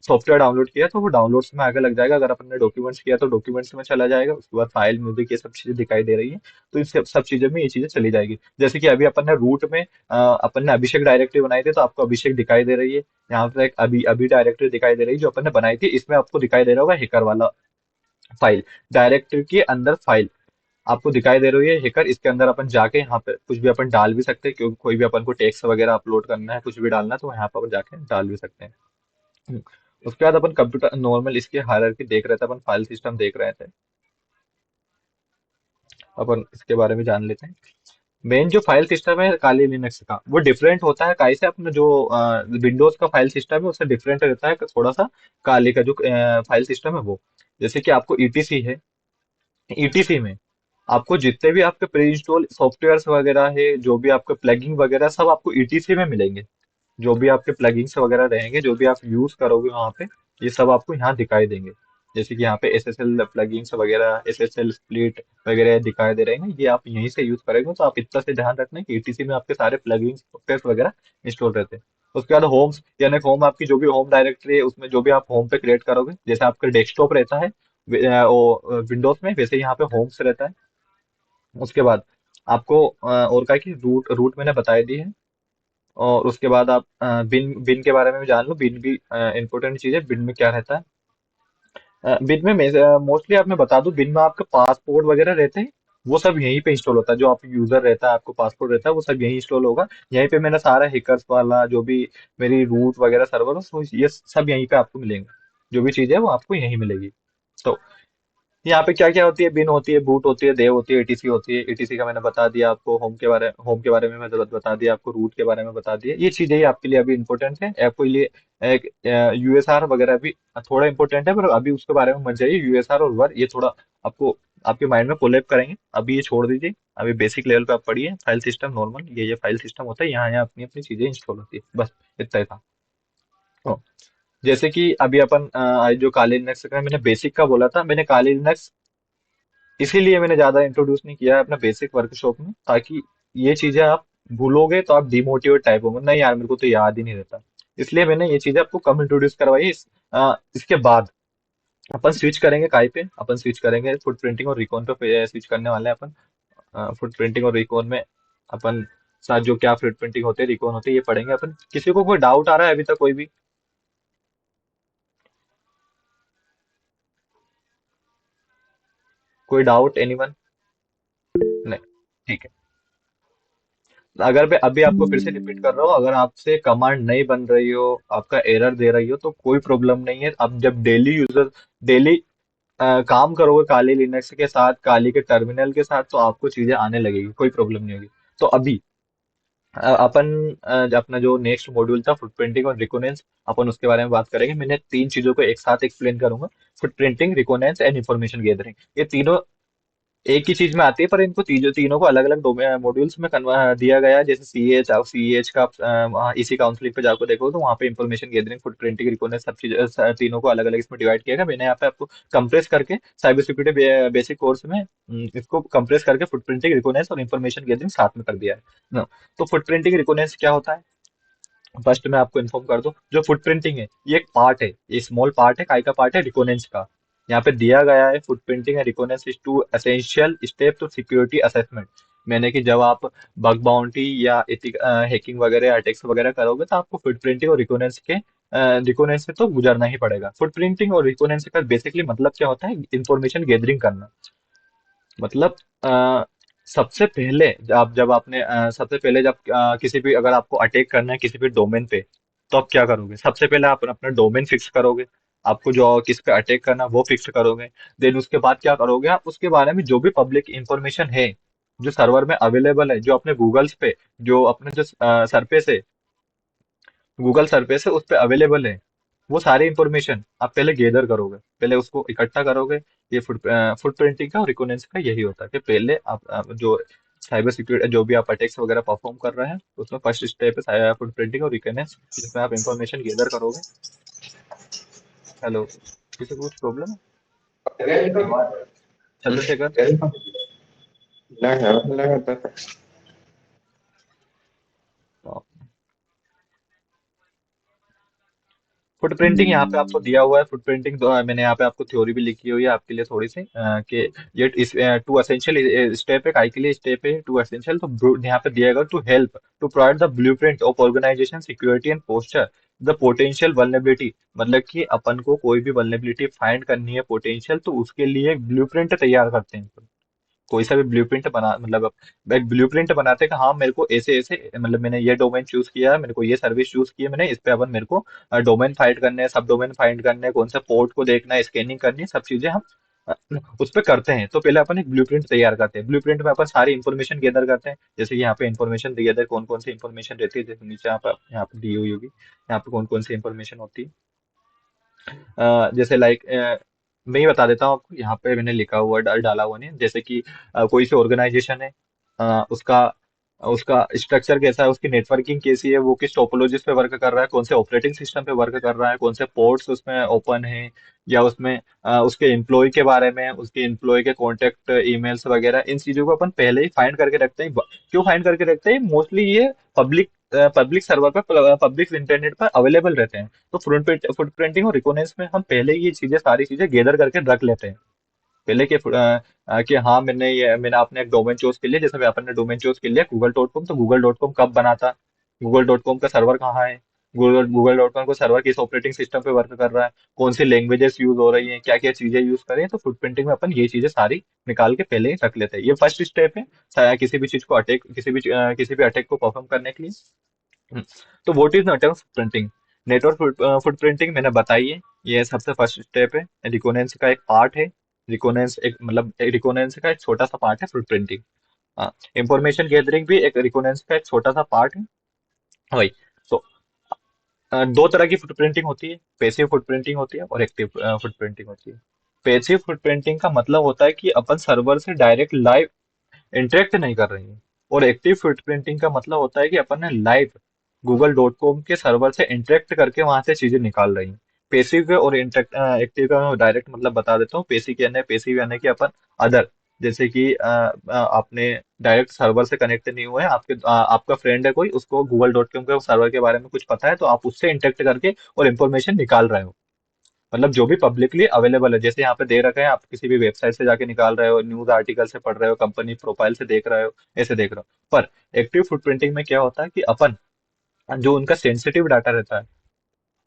सॉफ्टवेयर डाउनलोड किया, तो वो डाउनलोड्स में आगे लग जाएगा। अगर अपन ने डॉक्यूमेंट्स किया तो डॉक्यूमेंट्स में चला जाएगा। उसके बाद फाइल, म्यूजिक, ये सब चीजें दिखाई दे रही है, तो इस सब चीजों में ये चीजें चली जाएगी। जैसे कि अभी अपन ने रूट में अपन ने अभिषेक डायरेक्टरी बनाई थी, तो आपको अभिषेक दिखाई दे रही है। यहाँ पे एक अभी अभी डायरेक्टरी दिखाई दे रही है जो अपन ने बनाई थी। इसमें आपको दिखाई दे रहा होगा हैकर वाला फाइल, डायरेक्टरी के अंदर फाइल आपको दिखाई दे रही है हैकर। इसके अंदर अपन जाके यहाँ पे कुछ भी अपन डाल भी सकते हैं, क्योंकि कोई भी अपन को टेक्स्ट वगैरह अपलोड करना है, कुछ भी डालना है, तो यहाँ पर अपन जाके डाल भी सकते हैं। हम्म। उसके बाद अपन कंप्यूटर नॉर्मल इसकी हायरार्की देख रहे थे, अपन फाइल सिस्टम देख रहे थे। अपन इसके बारे में जान लेते हैं। मेन जो फाइल सिस्टम है काली लिनक्स का, वो डिफरेंट होता है काई से, अपना जो विंडोज का फाइल सिस्टम है उससे डिफरेंट रहता है थोड़ा सा। काली का जो फाइल सिस्टम है वो, जैसे कि आपको ईटीसी है, ईटीसी में आपको जितने भी आपके प्री इंस्टॉल सॉफ्टवेयर वगैरह है, जो भी आपके प्लगइन वगैरह, सब आपको ईटीसी में मिलेंगे। जो भी आपके प्लगइन्स वगैरह रहेंगे, जो भी आप यूज करोगे वहां पे, ये सब आपको यहाँ दिखाई देंगे। जैसे कि यहाँ पे एसएसएल प्लगइन्स वगैरह, एसएसएल स्प्लिट वगैरह दिखाई दे रहे हैं, ये आप यहीं से यूज करेंगे। तो आप इतना से ध्यान रखना कि ईटीसी में आपके सारे प्लगइन्स, सॉफ्टवेयर वगैरह इंस्टॉल रहते हैं। उसके बाद होम्स, यानी होम, आपकी जो भी होम डायरेक्टरी है उसमें जो भी आप होम पे क्रिएट करोगे, जैसे आपका डेस्कटॉप रहता है वो विंडोज में, वैसे यहाँ पे होम्स रहता है। उसके बाद आपको और क्या है कि रूट रूट मैंने बताई दी है। और उसके बाद आप बिन बिन के बारे में भी जान लो। बिन भी इंपॉर्टेंट चीज है। बिन में क्या रहता है, बिन में मोस्टली आप मैं बता दूं, बिन में आपका पासपोर्ट वगैरह रहते हैं, वो सब यहीं पे इंस्टॉल होता है। जो आप यूजर रहता है, आपको पासपोर्ट रहता है, वो सब यहीं इंस्टॉल होगा। यहीं पे मैंने सारा हैकर्स वाला जो भी मेरी रूट वगैरह सर्वर हो, ये सब यहीं पे आपको मिलेंगे। जो भी चीज है वो आपको यहीं मिलेगी। तो यहाँ पे क्या क्या होती है, बिन होती है, बूट होती है, देव होती है, एटीसी होती है। एटीसी का मैंने बता दिया आपको। होम के बारे में मैं बता दिया आपको। रूट के बारे में बता दिया। ये चीजें ही आपके लिए अभी इंपॉर्टेंट है। आपको लिए एक यूएसआर वगैरह भी थोड़ा इंपॉर्टेंट है, पर अभी उसके बारे में मत जाइए। यूएसआर और वर ये थोड़ा आपको आपके माइंड में कोलैप करेंगे। अभी ये छोड़ दीजिए, अभी बेसिक लेवल पे आप पढ़िए फाइल सिस्टम नॉर्मल, ये फाइल सिस्टम होता है, यहाँ यहाँ अपनी अपनी चीजें इंस्टॉल होती है, बस इतना ही था। तो जैसे कि अभी अपन जो काली लिनक्स का मैंने बेसिक का बोला था, मैंने काली लिनक्स इसीलिए मैंने ज्यादा इंट्रोड्यूस नहीं किया है अपना बेसिक वर्कशॉप में, ताकि ये चीजें आप भूलोगे तो आप डिमोटिवेट टाइप होंगे, नहीं यार मेरे को तो याद ही नहीं रहता। इसलिए मैंने ये चीजें आपको कम इंट्रोड्यूस करवाई। इसके बाद अपन स्विच करेंगे काय पे, अपन स्विच करेंगे फुटप्रिंटिंग और रिकॉन पे स्विच करने वाले हैं अपन। फुटप्रिंटिंग और रिकॉन में अपन साथ जो क्या फुटप्रिंटिंग होते हैं रिकॉन होते हैं ये पढ़ेंगे अपन। किसी को कोई डाउट आ रहा है अभी तक कोई भी? कोई डाउट एनीवन? नहीं, ठीक है। अगर मैं अभी आपको फिर से रिपीट कर रहा हूँ, अगर आपसे कमांड नहीं बन रही हो, आपका एरर दे रही हो, तो कोई प्रॉब्लम नहीं है। आप जब डेली काम करोगे काली लिनक्स के साथ, काली के टर्मिनल के साथ, तो आपको चीजें आने लगेगी, कोई प्रॉब्लम नहीं होगी। तो अभी अपन अपना जो नेक्स्ट मॉड्यूल था फुटप्रिंटिंग और रिकोनेंस, अपन उसके बारे में बात करेंगे। मैंने तीन चीजों को एक साथ एक्सप्लेन करूंगा, फुटप्रिंटिंग, रिकोनेंस एंड इंफॉर्मेशन गैदरिंग। ये तीनों एक ही चीज में आती है, पर इनको तीनों को अलग अलग मॉड्यूल्स में दिया गया है। जैसे सी एच का इसी काउंसलिंग पे जाकर देखो तो वहाँ पे इंफॉर्मेशन गैदरिंग, फुटप्रिंटिंग, रिकोनेंस सब चीज तीनों को अलग अलग इसमें डिवाइड किया गया। मैंने यहाँ पे आपको कंप्रेस करके साइबर सिक्योरिटी बेसिक कोर्स में इसको कंप्रेस करके फुटप्रिंटिंग, रिकोनेंस और इंफॉर्मेशन गैदरिंग साथ में कर दिया है ना। तो फुटप्रिंटिंग, रिकोनेंस क्या होता है, फर्स्ट मैं आपको इन्फॉर्म कर दूं। जो फुटप्रिंटिंग है ये एक पार्ट है, ये स्मॉल पार्ट है, काय का पार्ट है, रिकोनेंस का। यहाँ पे दिया गया है footprinting and reconnaissance is two essential step to security assessment. मैंने कि जब आप बग बाउंटी या हैकिंग वगैरह अटैक्स वगैरह करोगे तो आपको फुटप्रिंटिंग और रिकोनेंस से तो गुजरना ही पड़ेगा। फुटप्रिंटिंग और रिकोनेंस का बेसिकली मतलब क्या होता है, इंफॉर्मेशन गैदरिंग करना। मतलब सबसे पहले जब आपने सबसे पहले जब किसी भी अगर आपको अटैक करना है किसी भी डोमेन पे, तो आप क्या करोगे, सबसे पहले आप अपना डोमेन फिक्स करोगे। आपको जो किस पे अटैक करना है वो फिक्स करोगे। देन उसके बाद क्या करोगे, आप उसके बारे में जो भी पब्लिक इंफॉर्मेशन है जो सर्वर में अवेलेबल है, जो अपने गूगल्स पे, जो अपने जो सरफेस है, गूगल सरफेस है उस पे अवेलेबल है, वो सारी इंफॉर्मेशन आप पहले गेदर करोगे, पहले उसको इकट्ठा करोगे। ये फुट प्रिंटिंग का और रिकोनेंस का यही होता है कि पहले आप जो साइबर सिक्योरिटी जो भी आप अटैक्स वगैरह परफॉर्म कर रहे हैं उसमें फर्स्ट स्टेप है फुट प्रिंटिंग और रिकोनेंस, जिसमें आप इंफॉर्मेशन गेदर करोगे। हेलो, किसी को कुछ प्रॉब्लम है? चंद्रशेखर? फुट प्रिंटिंग यहाँ पे आपको दिया हुआ है। फुट प्रिंटिंग मैंने यहाँ पे आपको थ्योरी भी लिखी हुई है आपके लिए थोड़ी सी कि ये इस टू एसेंशियल स्टेप है, काय के लिए स्टेप है टू एसेंशियल। तो यहाँ पे दिया गया to help to provide the blueprint of organization security and posture the potential vulnerability. मतलब कि अपन को कोई भी वल्नरेबिलिटी फाइंड करनी है पोटेंशियल, तो उसके लिए एक ब्लूप्रिंट तैयार करते हैं। कोई सा भी ब्लूप्रिंट बना मतलब एक ब्लूप्रिंट बनाते हैं कि हाँ मेरे को ऐसे ऐसे मतलब मैंने ये डोमेन चूज किया है, मेरे को ये सर्विस चूज की है मैंने, इस पे अपन मेरे को डोमेन फाइंड करने हैं, सब डोमेन फाइंड करने हैं, कौन सा पोर्ट को देखना है, स्कैनिंग करनी है, सब चीजें हम अ, उस पे करते हैं। तो पहले अपन एक ब्लूप्रिंट तैयार करते हैं। ब्लूप्रिंट में अपन सारी इन्फॉर्मेशन गैदर करते हैं। जैसे कि यहाँ पे इन्फॉर्मेशन गैदर कौन कौन सी इन्फॉर्मेशन रहती है, जैसे नीचे यहाँ पे दी हुई होगी, यहाँ पे कौन कौन सी इन्फॉर्मेशन होती है। जैसे लाइक मैं ही बता देता हूँ आपको, यहाँ पे मैंने लिखा हुआ डाला हुआ नहीं, जैसे कि कोई सी ऑर्गेनाइजेशन है, उसका उसका स्ट्रक्चर कैसा है, उसकी नेटवर्किंग कैसी है, वो किस टोपोलॉजीज पे वर्क कर रहा है, कौन से ऑपरेटिंग सिस्टम पे वर्क कर रहा है, कौन से पोर्ट्स उसमें ओपन है, या उसमें उसके एम्प्लॉय के बारे में, उसके एम्प्लॉय के कॉन्टेक्ट ईमेल्स वगैरह, इन चीजों को अपन पहले ही फाइंड करके रखते हैं। क्यों फाइंड करके रखते हैं, मोस्टली ये पब्लिक सर्वर पर, पब्लिक इंटरनेट पर अवेलेबल रहते हैं। तो फुट प्रिंटिंग और रिकोनेंस में हम पहले ही ये चीजें सारी चीजें गैदर करके रख लेते हैं पहले कि हाँ मैंने अपने एक डोमेन चूज कर लिया। जैसे मैं अपने डोमेन चूज कर लिया google.com, तो google.com कब बना था, google.com का सर्वर कहाँ है, गूगल.com को सर्वर किस ऑपरेटिंग सिस्टम पे वर्क कर रहा है, कौन सी लैंग्वेजेस यूज हो रही हैं, क्या क्या चीजें यूज करें। तो फुटप्रिंटिंग में अपन ये चीजें सारी निकाल के पहले ही रख लेते हैं। ये फर्स्ट स्टेप है किसी भी चीज को अटैक किसी भी अटैक को परफॉर्म करने के लिए। हम्म, तो what is network footprinting? Network footprinting मैंने बताई है, ये सबसे फर्स्ट स्टेप है, रिकोनेंस का एक पार्ट है। रिकोनेंस एक मतलब रिकोनेंस का एक छोटा सा पार्ट है फुटप्रिंटिंग। हाँ, इंफॉर्मेशन गैदरिंग भी एक रिकोनेंस का एक छोटा सा पार्ट है भाई। तो दो तरह की फुटप्रिंटिंग होती है, पैसिव फुटप्रिंटिंग होती है और एक्टिव फुटप्रिंटिंग होती है। पैसिव फुटप्रिंटिंग का मतलब होता है कि अपन सर्वर से डायरेक्ट लाइव इंटरेक्ट नहीं कर रही है। और एक्टिव फुटप्रिंटिंग का मतलब होता है कि अपन ने लाइव google.com के सर्वर से इंटरेक्ट करके वहां से चीजें निकाल रही हैं। पेसिव और एक्टिव का मैं डायरेक्ट मतलब बता देता हूँ। पेसिव यानी कि अपन अदर, जैसे कि आपने डायरेक्ट सर्वर से कनेक्ट नहीं हुए हैं, आपका फ्रेंड है कोई, उसको google.com के सर्वर के बारे में कुछ पता है, तो आप उससे इंटरेक्ट करके और इन्फॉर्मेशन निकाल रहे हो। मतलब जो भी पब्लिकली अवेलेबल है, जैसे यहाँ पे दे रखा है, आप किसी भी वेबसाइट से जाके निकाल रहे हो, न्यूज आर्टिकल से पढ़ रहे हो, कंपनी प्रोफाइल से देख रहे हो, ऐसे देख रहे हो। पर एक्टिव फुटप्रिंटिंग में क्या होता है कि अपन जो उनका सेंसिटिव डाटा रहता है,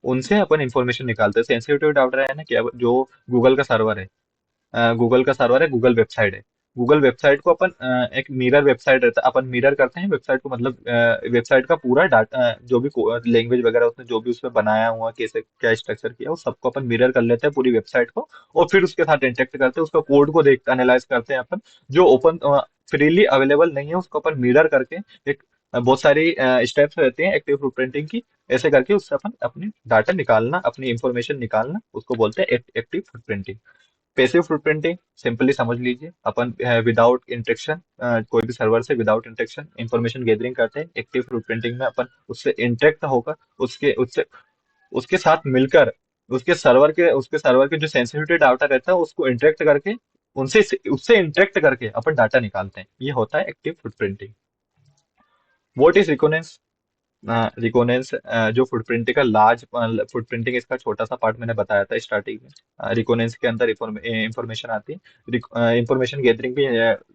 उनसे अपन इंफॉर्मेशन निकालते हैं। सेंसिटिव डाटा है ना, कि अब जो गूगल का सर्वर है, गूगल वेबसाइट है। गूगल वेबसाइट को अपन एक मिरर वेबसाइट रहता है, अपन मिरर करते हैं वेबसाइट को, मतलब वेबसाइट का पूरा डाटा, जो भी लैंग्वेज वगैरह उसने जो भी उसमें बनाया हुआ, कैसे क्या स्ट्रक्चर किया, वो सबको अपन मिरर कर लेते हैं पूरी वेबसाइट को। और फिर उसके साथ इंटरेक्ट करते हैं, उसका कोड को देख एनालाइज करते हैं अपन। जो ओपन फ्रीली अवेलेबल नहीं है, उसको अपन मिरर करके एक बहुत सारी स्टेप्स रहती हैं एक्टिव प्रिंटिंग की, ऐसे करके उससे अपन अपनी डाटा निकालना, अपनी इंफॉर्मेशन निकालना, उसको बोलते हैं active printing. Passive footprinting simply समझ लीजिए, अपन विदाउट इंटरेक्शन, कोई भी सर्वर से विदाउट इंटरेक्शन इंफॉर्मेशन गैदरिंग करते हैं। एक्टिव फुटप्रिंटिंग में अपन उससे इंटरेक्ट होकर, उसके उससे उसके साथ मिलकर, उसके सर्वर के जो सेंसिटिव डाटा रहता है उसको इंटरेक्ट करके, उनसे उससे इंटरेक्ट करके अपन डाटा निकालते हैं। ये होता है active footprinting. What is reconnaissance? Reconnaissance जो फुटप्रिंटिंग का लार्ज फुटप्रिंटिंग, इसका छोटा सा पार्ट मैंने बताया था स्टार्टिंग में। रिकोनेंस के अंदर इंफॉर्मेशन आती है, इंफॉर्मेशन गैदरिंग भी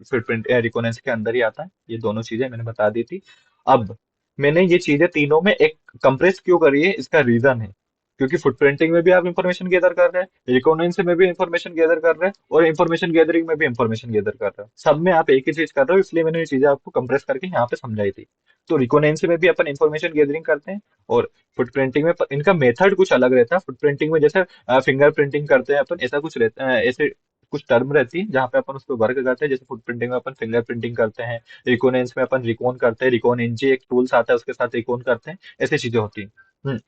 फुटप्रिंट रिकोनेंस के अंदर ही आता है। ये दोनों चीजें मैंने बता दी थी। अब मैंने ये चीजें तीनों में एक कंप्रेस क्यों करी है, इसका रीजन है, क्योंकि फुटप्रिंटिंग में भी आप इंफॉर्मेशन गैदर कर रहे हैं, रिकोनेंस में भी इंफॉर्मेशन गैदर कर रहे हैं, और इंफॉर्मेशन गैदरिंग में भी इंफॉर्मेशन गैदर कर रहे हैं। सब में आप एक ही चीज कर रहे हो, इसलिए मैंने ये चीजें आपको कंप्रेस करके यहाँ पे समझाई थी। तो रिकोनेंसी में भी अपन इंफॉर्मेशन गैदरिंग करते हैं, और फुटप्रिंटिंग में इनका मेथड कुछ अलग रहता है। फुटप्रिंटिंग में जैसे फिंगर प्रिंटिंग करते हैं अपन, ऐसा कुछ रहता है, ऐसे कुछ टर्म रहती है जहाँ पे अपन उस पर वर्क करते हैं। जैसे फुटप्रिंटिंग में अपन फिंगर प्रिंटिंग करते हैं, रिकोनेंस में अपन रिकॉन करते हैं, रिकॉन एनजी एक टूल्स आता है, उसके साथ रिकॉन करते हैं, ऐसी चीजें होती हैं।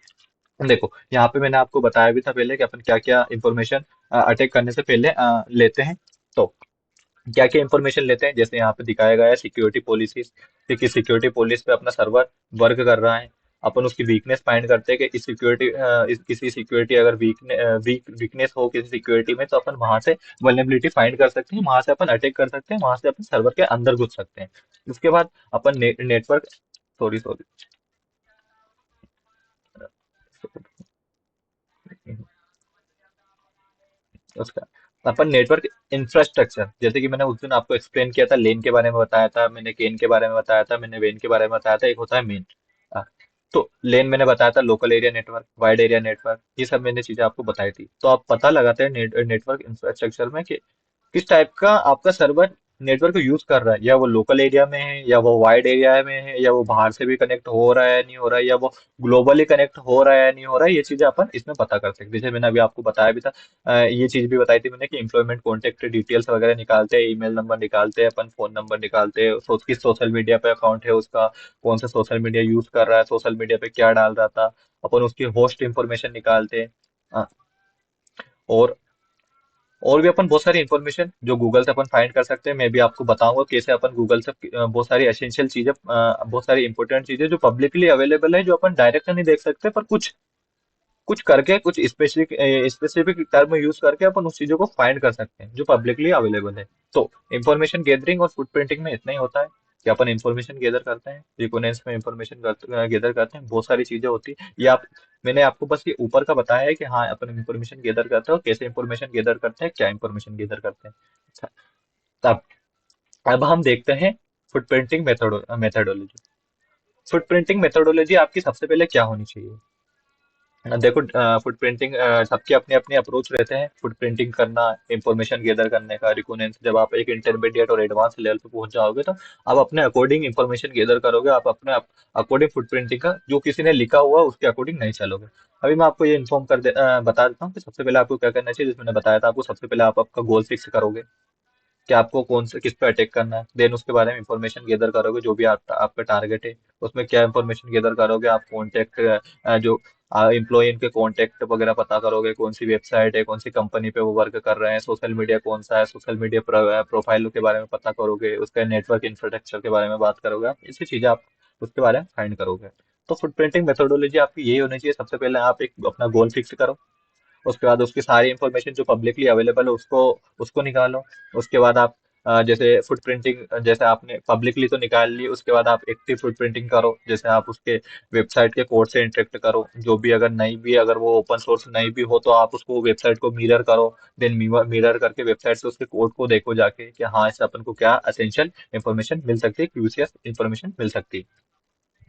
देखो यहाँ पे मैंने आपको बताया भी था पहले कि अपन क्या क्या इंफॉर्मेशन अटैक करने से पहले लेते हैं। तो क्या क्या इंफॉर्मेशन लेते हैं, जैसे यहाँ पे दिखाया गया है सिक्योरिटी पॉलिसीज, कि सिक्योरिटी पॉलिसी पे अपना सर्वर वर्क कर रहा है। अपन उसकी वीकनेस फाइंड करते हैं कि किसी सिक्योरिटी अगर वीकनेस हो किसी सिक्योरिटी में, तो अपन वहां से वल्नरेबिलिटी फाइंड कर सकते हैं, वहां से अपन अटैक कर सकते हैं, वहां से अपन सर्वर के अंदर घुस सकते हैं। उसके बाद अपन नेटवर्क, सॉरी सॉरी, उसका अपन नेटवर्क इंफ्रास्ट्रक्चर, जैसे कि मैंने उस दिन आपको एक्सप्लेन किया था, लेन के बारे में बताया था मैंने, केन के बारे में बताया था मैंने, वेन के बारे में बताया था, एक होता है मेन। तो लेन मैंने बताया था, local area network, wide area network, ये सब मैंने चीजें आपको बताई थी। तो आप पता लगाते हैं नेटवर्क इंफ्रास्ट्रक्चर में कि किस टाइप का आपका सर्वर नेटवर्क यूज कर रहा है, या वो लोकल एरिया में है, या वो वाइड एरिया में है, या वो बाहर से भी कनेक्ट हो रहा है नहीं हो रहा है, या वो ग्लोबली कनेक्ट हो रहा है नहीं हो रहा है। ये चीजें अपन इसमें पता कर सकते हैं। जैसे मैंने अभी आपको बताया भी था, ये चीज भी बताई थी मैंने कि एम्प्लॉयमेंट कॉन्टेक्ट डिटेल्स वगैरह निकालते हैं, ईमेल नंबर निकालते हैं अपन, फोन नंबर निकालते हैं, किस सोशल मीडिया पे अकाउंट है उसका, कौन सा सोशल मीडिया यूज कर रहा है, सोशल मीडिया पे क्या डाल रहा था, अपन उसकी होस्ट इंफॉर्मेशन निकालते हैं। हाँ, और और भी अपन बहुत सारी इंफॉर्मेशन जो गूगल से अपन फाइंड कर सकते हैं। मैं भी आपको बताऊंगा कैसे अपन गूगल से बहुत सारी एसेंशियल चीजें, बहुत सारी इंपॉर्टेंट चीजें जो पब्लिकली अवेलेबल है, जो अपन डायरेक्ट नहीं देख सकते, पर कुछ कुछ करके, कुछ स्पेसिफिक स्पेसिफिक टर्म यूज करके अपन उस चीजों को फाइंड कर सकते हैं जो पब्लिकली अवेलेबल है। तो इंफॉर्मेशन गैदरिंग और फुटप्रिंटिंग में इतना ही होता है कि अपन इंफॉर्मेशन गैदर करते हैं, रिकोनेंस में इंफॉर्मेशन गैदर करते हैं, बहुत सारी चीजें होती है। ये आप मैंने आपको बस ये ऊपर का बताया है कि हाँ अपन इंफॉर्मेशन गैदर करते हैं, और कैसे इंफॉर्मेशन गैदर करते हैं, क्या इंफॉर्मेशन गैदर करते हैं। अच्छा, तब अब हम देखते हैं फुटप्रिंटिंग मेथडोलॉजी। फुटप्रिंटिंग मेथडोलॉजी आपकी सबसे पहले क्या होनी चाहिए? देखो, फुटप्रिंटिंग सबके अपने अपने अप्रोच रहते हैं फुट प्रिंटिंग करना, इंफॉर्मेशन गैदर करने का। रिकोनेंस जब आप एक इंटरमीडिएट और एडवांस लेवल पे पहुंच जाओगे, तो आप अपने अकॉर्डिंग इंफॉर्मेशन गैदर करोगे, आप अपने अकॉर्डिंग फुट प्रिंटिंग का जो किसी ने लिखा हुआ है, उसके अकॉर्डिंग नहीं चलोगे। अभी मैं आपको ये बता देता हूँ कि सबसे पहले आपको क्या करना चाहिए। जिसमें मैंने बताया था आपको, सबसे पहले आप आपका गोल फिक्स करोगे कि आपको कौन से किस पे अटैक करना है। देन उसके बारे में इंफॉर्मेशन गैदर करोगे, जो भी आपका टारगेट है उसमें क्या इंफॉर्मेशन गैदर करोगे। आप कॉन्टेक्ट जो एम्प्लॉय इनके कॉन्टेक्ट वगैरह पता करोगे, कौन सी वेबसाइट है, कौन सी कंपनी पे वो वर्क कर रहे हैं, सोशल मीडिया कौन सा है, सोशल मीडिया प्रोफाइल के बारे में पता करोगे, उसका नेटवर्क इंफ्रास्ट्रक्चर के बारे में बात करोगे, आप इसी चीजें आप उसके बारे में फाइंड करोगे। तो फुटप्रिंटिंग मेथोडोलॉजी आपकी यही होनी चाहिए। सबसे पहले आप एक अपना गोल फिक्स करो, उसके बाद उसकी सारी इंफॉर्मेशन जो पब्लिकली अवेलेबल है उसको उसको निकालो। उसके बाद आप जैसे फुटप्रिंटिंग जैसे आपने पब्लिकली तो निकाल ली, उसके बाद आप एक्टिव फुटप्रिंटिंग करो, जैसे आप उसके वेबसाइट के कोड से इंटरेक्ट करो, जो भी अगर नहीं भी अगर वो ओपन सोर्स नहीं भी हो तो आप उसको वेबसाइट को मिरर करो। देन मिरर करके वेबसाइट से उसके कोड को देखो जाके कि हाँ इससे अपन को क्या असेंशियल इंफॉर्मेशन मिल सकती है, क्रूशियस इंफॉर्मेशन मिल सकती है।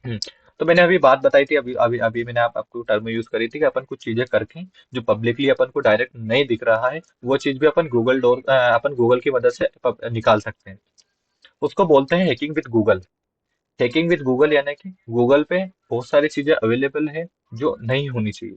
हम्म। तो मैंने अभी बात बताई थी, अभी अभी अभी मैंने आपको टर्म यूज करी थी कि अपन कुछ चीजें करके जो पब्लिकली अपन को डायरेक्ट नहीं दिख रहा है वो चीज भी अपन गूगल की मदद से निकाल सकते हैं। उसको बोलते हैं hacking with Google. Hacking with Google यानी कि गूगल पे बहुत सारी चीजें अवेलेबल है जो नहीं होनी चाहिए।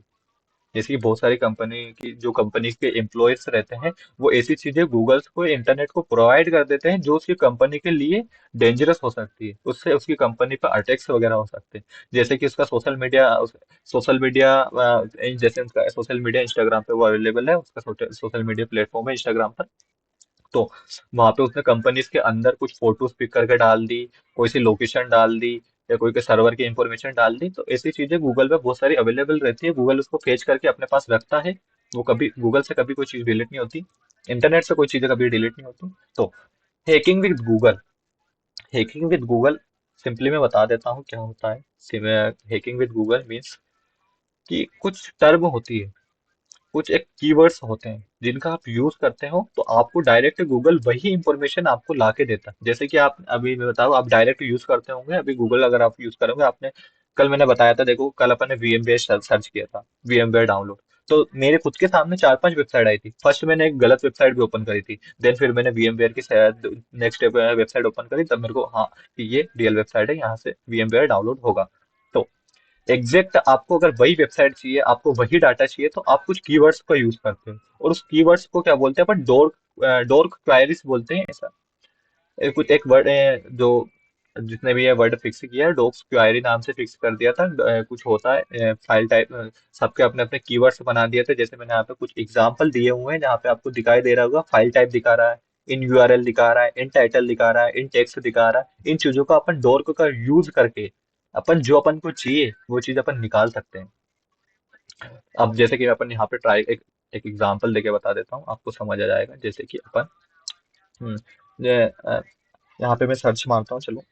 जैसे कि बहुत सारी कंपनी की जो कंपनी के एम्प्लॉयज रहते हैं वो ऐसी चीजें गूगल को इंटरनेट को प्रोवाइड कर देते हैं जो उसकी कंपनी के लिए डेंजरस हो सकती है, उससे उसकी कंपनी पर अटैक्स वगैरह हो सकते हैं। जैसे कि उसका सोशल मीडिया जैसे उसका सोशल मीडिया इंस्टाग्राम पे वो अवेलेबल है, उसका सोशल मीडिया प्लेटफॉर्म है इंस्टाग्राम पर। तो वहां पे उसने कंपनीज के अंदर कुछ फोटोज पिक करके डाल दी, कोई सी लोकेशन डाल दी, या कोई के सर्वर की इंफॉर्मेशन डाल दी, तो ऐसी चीजें गूगल पे बहुत सारी अवेलेबल रहती है। गूगल उसको फेच करके अपने पास रखता है। वो कभी गूगल से कभी कोई चीज डिलीट नहीं होती, इंटरनेट से कोई चीजें कभी डिलीट नहीं होती। तो hacking with Google, hacking with Google simply मैं बता देता हूँ क्या होता है। हैकिंग विद गूगल मीन्स कि कुछ टर्म होती है, कुछ एक कीवर्ड्स होते हैं जिनका आप यूज करते हो तो आपको डायरेक्ट गूगल वही इंफॉर्मेशन आपको ला के देता है। जैसे कि आप अभी मैं बताऊँ, आप डायरेक्ट यूज करते होंगे अभी गूगल, अगर आप यूज करोगे, आपने कल मैंने बताया था, देखो कल अपन ने VMware सर्च किया था, VMware डाउनलोड। तो मेरे खुद के सामने 4-5 वेबसाइट आई थी। फर्स्ट मैंने एक गलत वेबसाइट भी ओपन करी थी, देन फिर मैंने VMware की शायद नेक्स्ट वेबसाइट ओपन करी, तब मेरे को हाँ कि ये रियल वेबसाइट है, यहाँ से VMware डाउनलोड होगा। तो एग्जैक्ट आपको अगर वही वेबसाइट चाहिए, आपको वही डाटा चाहिए, तो आप कुछ कीवर्ड्स का यूज करते हो, और उस कीवर्ड्स को क्या बोलते हैं अपन, डोर्क क्वेरीज बोलते हैं ऐसा। कुछ एक वर्ड जो जिसने भी ये वर्ड फिक्स किया है, डॉक्स क्वेरी नाम से फिक्स कर दिया था। कुछ होता है फाइल टाइप, सबके अपने अपने कीवर्ड्स बना दिए थे। जैसे मैंने यहाँ पे कुछ एग्जांपल दिए हुए हैं जहाँ पे आपको दिखाई दे रहा होगा, फाइल टाइप दिखा रहा है, इन यूआरएल दिखा रहा है, इन टाइटल दिखा रहा है, इन टेक्स्ट दिखा रहा है। इन चीजों का अपन डोर्क का यूज करके अपन जो अपन को चाहिए वो चीज अपन निकाल सकते हैं। अब जैसे कि अपन यहाँ पे ट्राई एक एग्जांपल देके बता देता हूँ, आपको समझ आ जाएगा। जैसे कि अपन हम्म, यहाँ पे मैं सर्च मारता हूँ, चलो।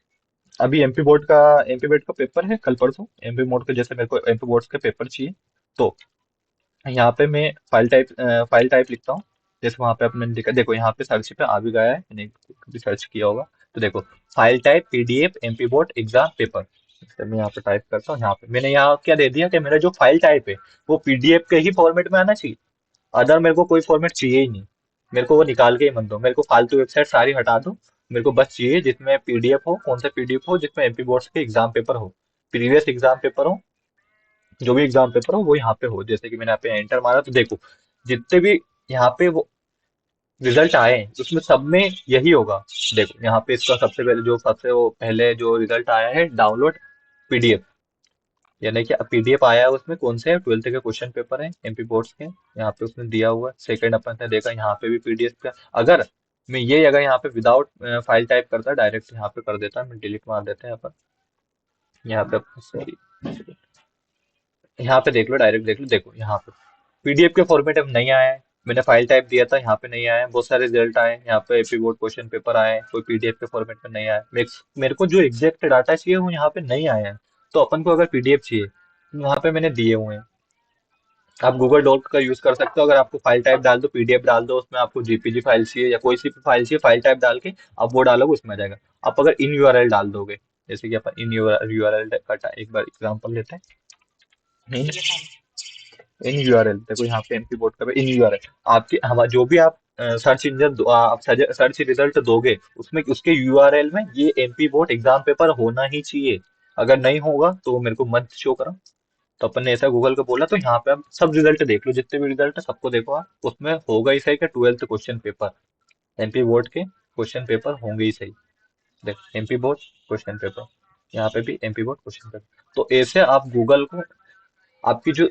अभी एमपी बोर्ड का पेपर है कल परसों, एमपी बोर्ड के, जैसे मेरे को एमपी बोर्ड के पेपर चाहिए, तो यहाँ पे मैं फाइल टाइप लिखता हूँ। जैसे वहां पे आपने लिखा, देखो यहाँ पे सर्च पे आ भी गया है, मैंने कभी सर्च किया होगा। तो देखो, file type PDF MP board exam paper. मैं यहाँ पे टाइप करता हूँ, यहाँ पे मैंने यहाँ क्या दे दिया कि मेरा जो फाइल टाइप है वो PDF के ही फॉर्मेट में आना चाहिए। अदर मेरे को कोई फॉर्मेट चाहिए ही नहीं। मेरे को वो निकाल के ही मत दो, मेरे को फालतू वेबसाइट सारी हटा दो। मेरे को बस चाहिए जिसमें PDF हो, कौन सा PDF हो जिसमें एमपी बोर्ड्स के एग्जाम पेपर हो, प्रीवियस एग्जाम पेपर हो, जो भी एग्जाम पेपर हो वो यहाँ पे हो। जैसे कि मैंने यहाँ पे एंटर मारा तो देखो, जितने भी यहाँ पे वो रिजल्ट आए हैं उसमें सब में यही होगा। देखो यहाँ पे इसका सबसे वो पहले जो रिजल्ट आया है, डाउनलोड PDF, यानी कि PDF आया है, उसमें कौन से 12th के क्वेश्चन पेपर हैं एमपी बोर्ड्स के, यहाँ पे उसने दिया हुआ है। सेकंड अपन ने देखा यहाँ पे भी PDF का, अगर मैं ये अगर यहाँ पे विदाउट फाइल टाइप करता, डायरेक्ट यहाँ पे कर देता, मैं डिलीट मार देते हैं अपन। यहाँ पे सॉरी, यहाँ पे देख लो, डायरेक्ट देख लो, देखो यहाँ पे PDF के फॉर्मेट अब नहीं आया है। मैंने फाइल टाइप दिया था, यहाँ पे नहीं आया है। बहुत सारे रिजल्ट आए हैं, यहाँ पे एपी बोर्ड क्वेश्चन पेपर आए हैं, कोई PDF के फॉर्मेट में नहीं आया है। मेरे को जो एग्जैक्ट डाटा चाहिए वो यहाँ पे नहीं आया है। तो अपन को अगर PDF चाहिए तो वहाँ पे मैंने दिए हुए हैं। आप गूगल डॉक का यूज कर सकते हो। अगर आपको फाइल टाइप डाल दो, PDF डाल दो, उसमें आपको JPG फाइल चाहिए या कोई सी भी फाइल चाहिए, फाइल टाइप डाल के आप वो डालोगे, उसमें आ जाएगा। आप अगर इन URL डाल दोगे, जैसे कि अपन इन यूआरएल का एक बार एग्जांपल लेते हैं। इन यूआरएल देखो, यहाँ पे एमपी बोर्ड का इन यूआरएल, आपके हमारा जो भी आप सर्च इंजन आप सर्च रिजल्ट दोगे, उसमें उसके यूआरएल में ये एमपी बोर्ड एग्जाम पेपर होना ही चाहिए। अगर नहीं होगा तो मेरे को मत शो करो। तो अपन ने ऐसा गूगल को बोला, तो यहाँ पे आप सब रिजल्ट देख लो, जितने भी रिजल्ट है सबको देखो आप, उसमें होगा ही सही कि 12th question paper, MP board के क्वेश्चन पेपर होंगे ही सही। देख, एमपी बोर्ड क्वेश्चन पेपर, यहाँ पे भी एमपी बोर्ड क्वेश्चन पेपर। तो ऐसे आप गूगल को आपकी जो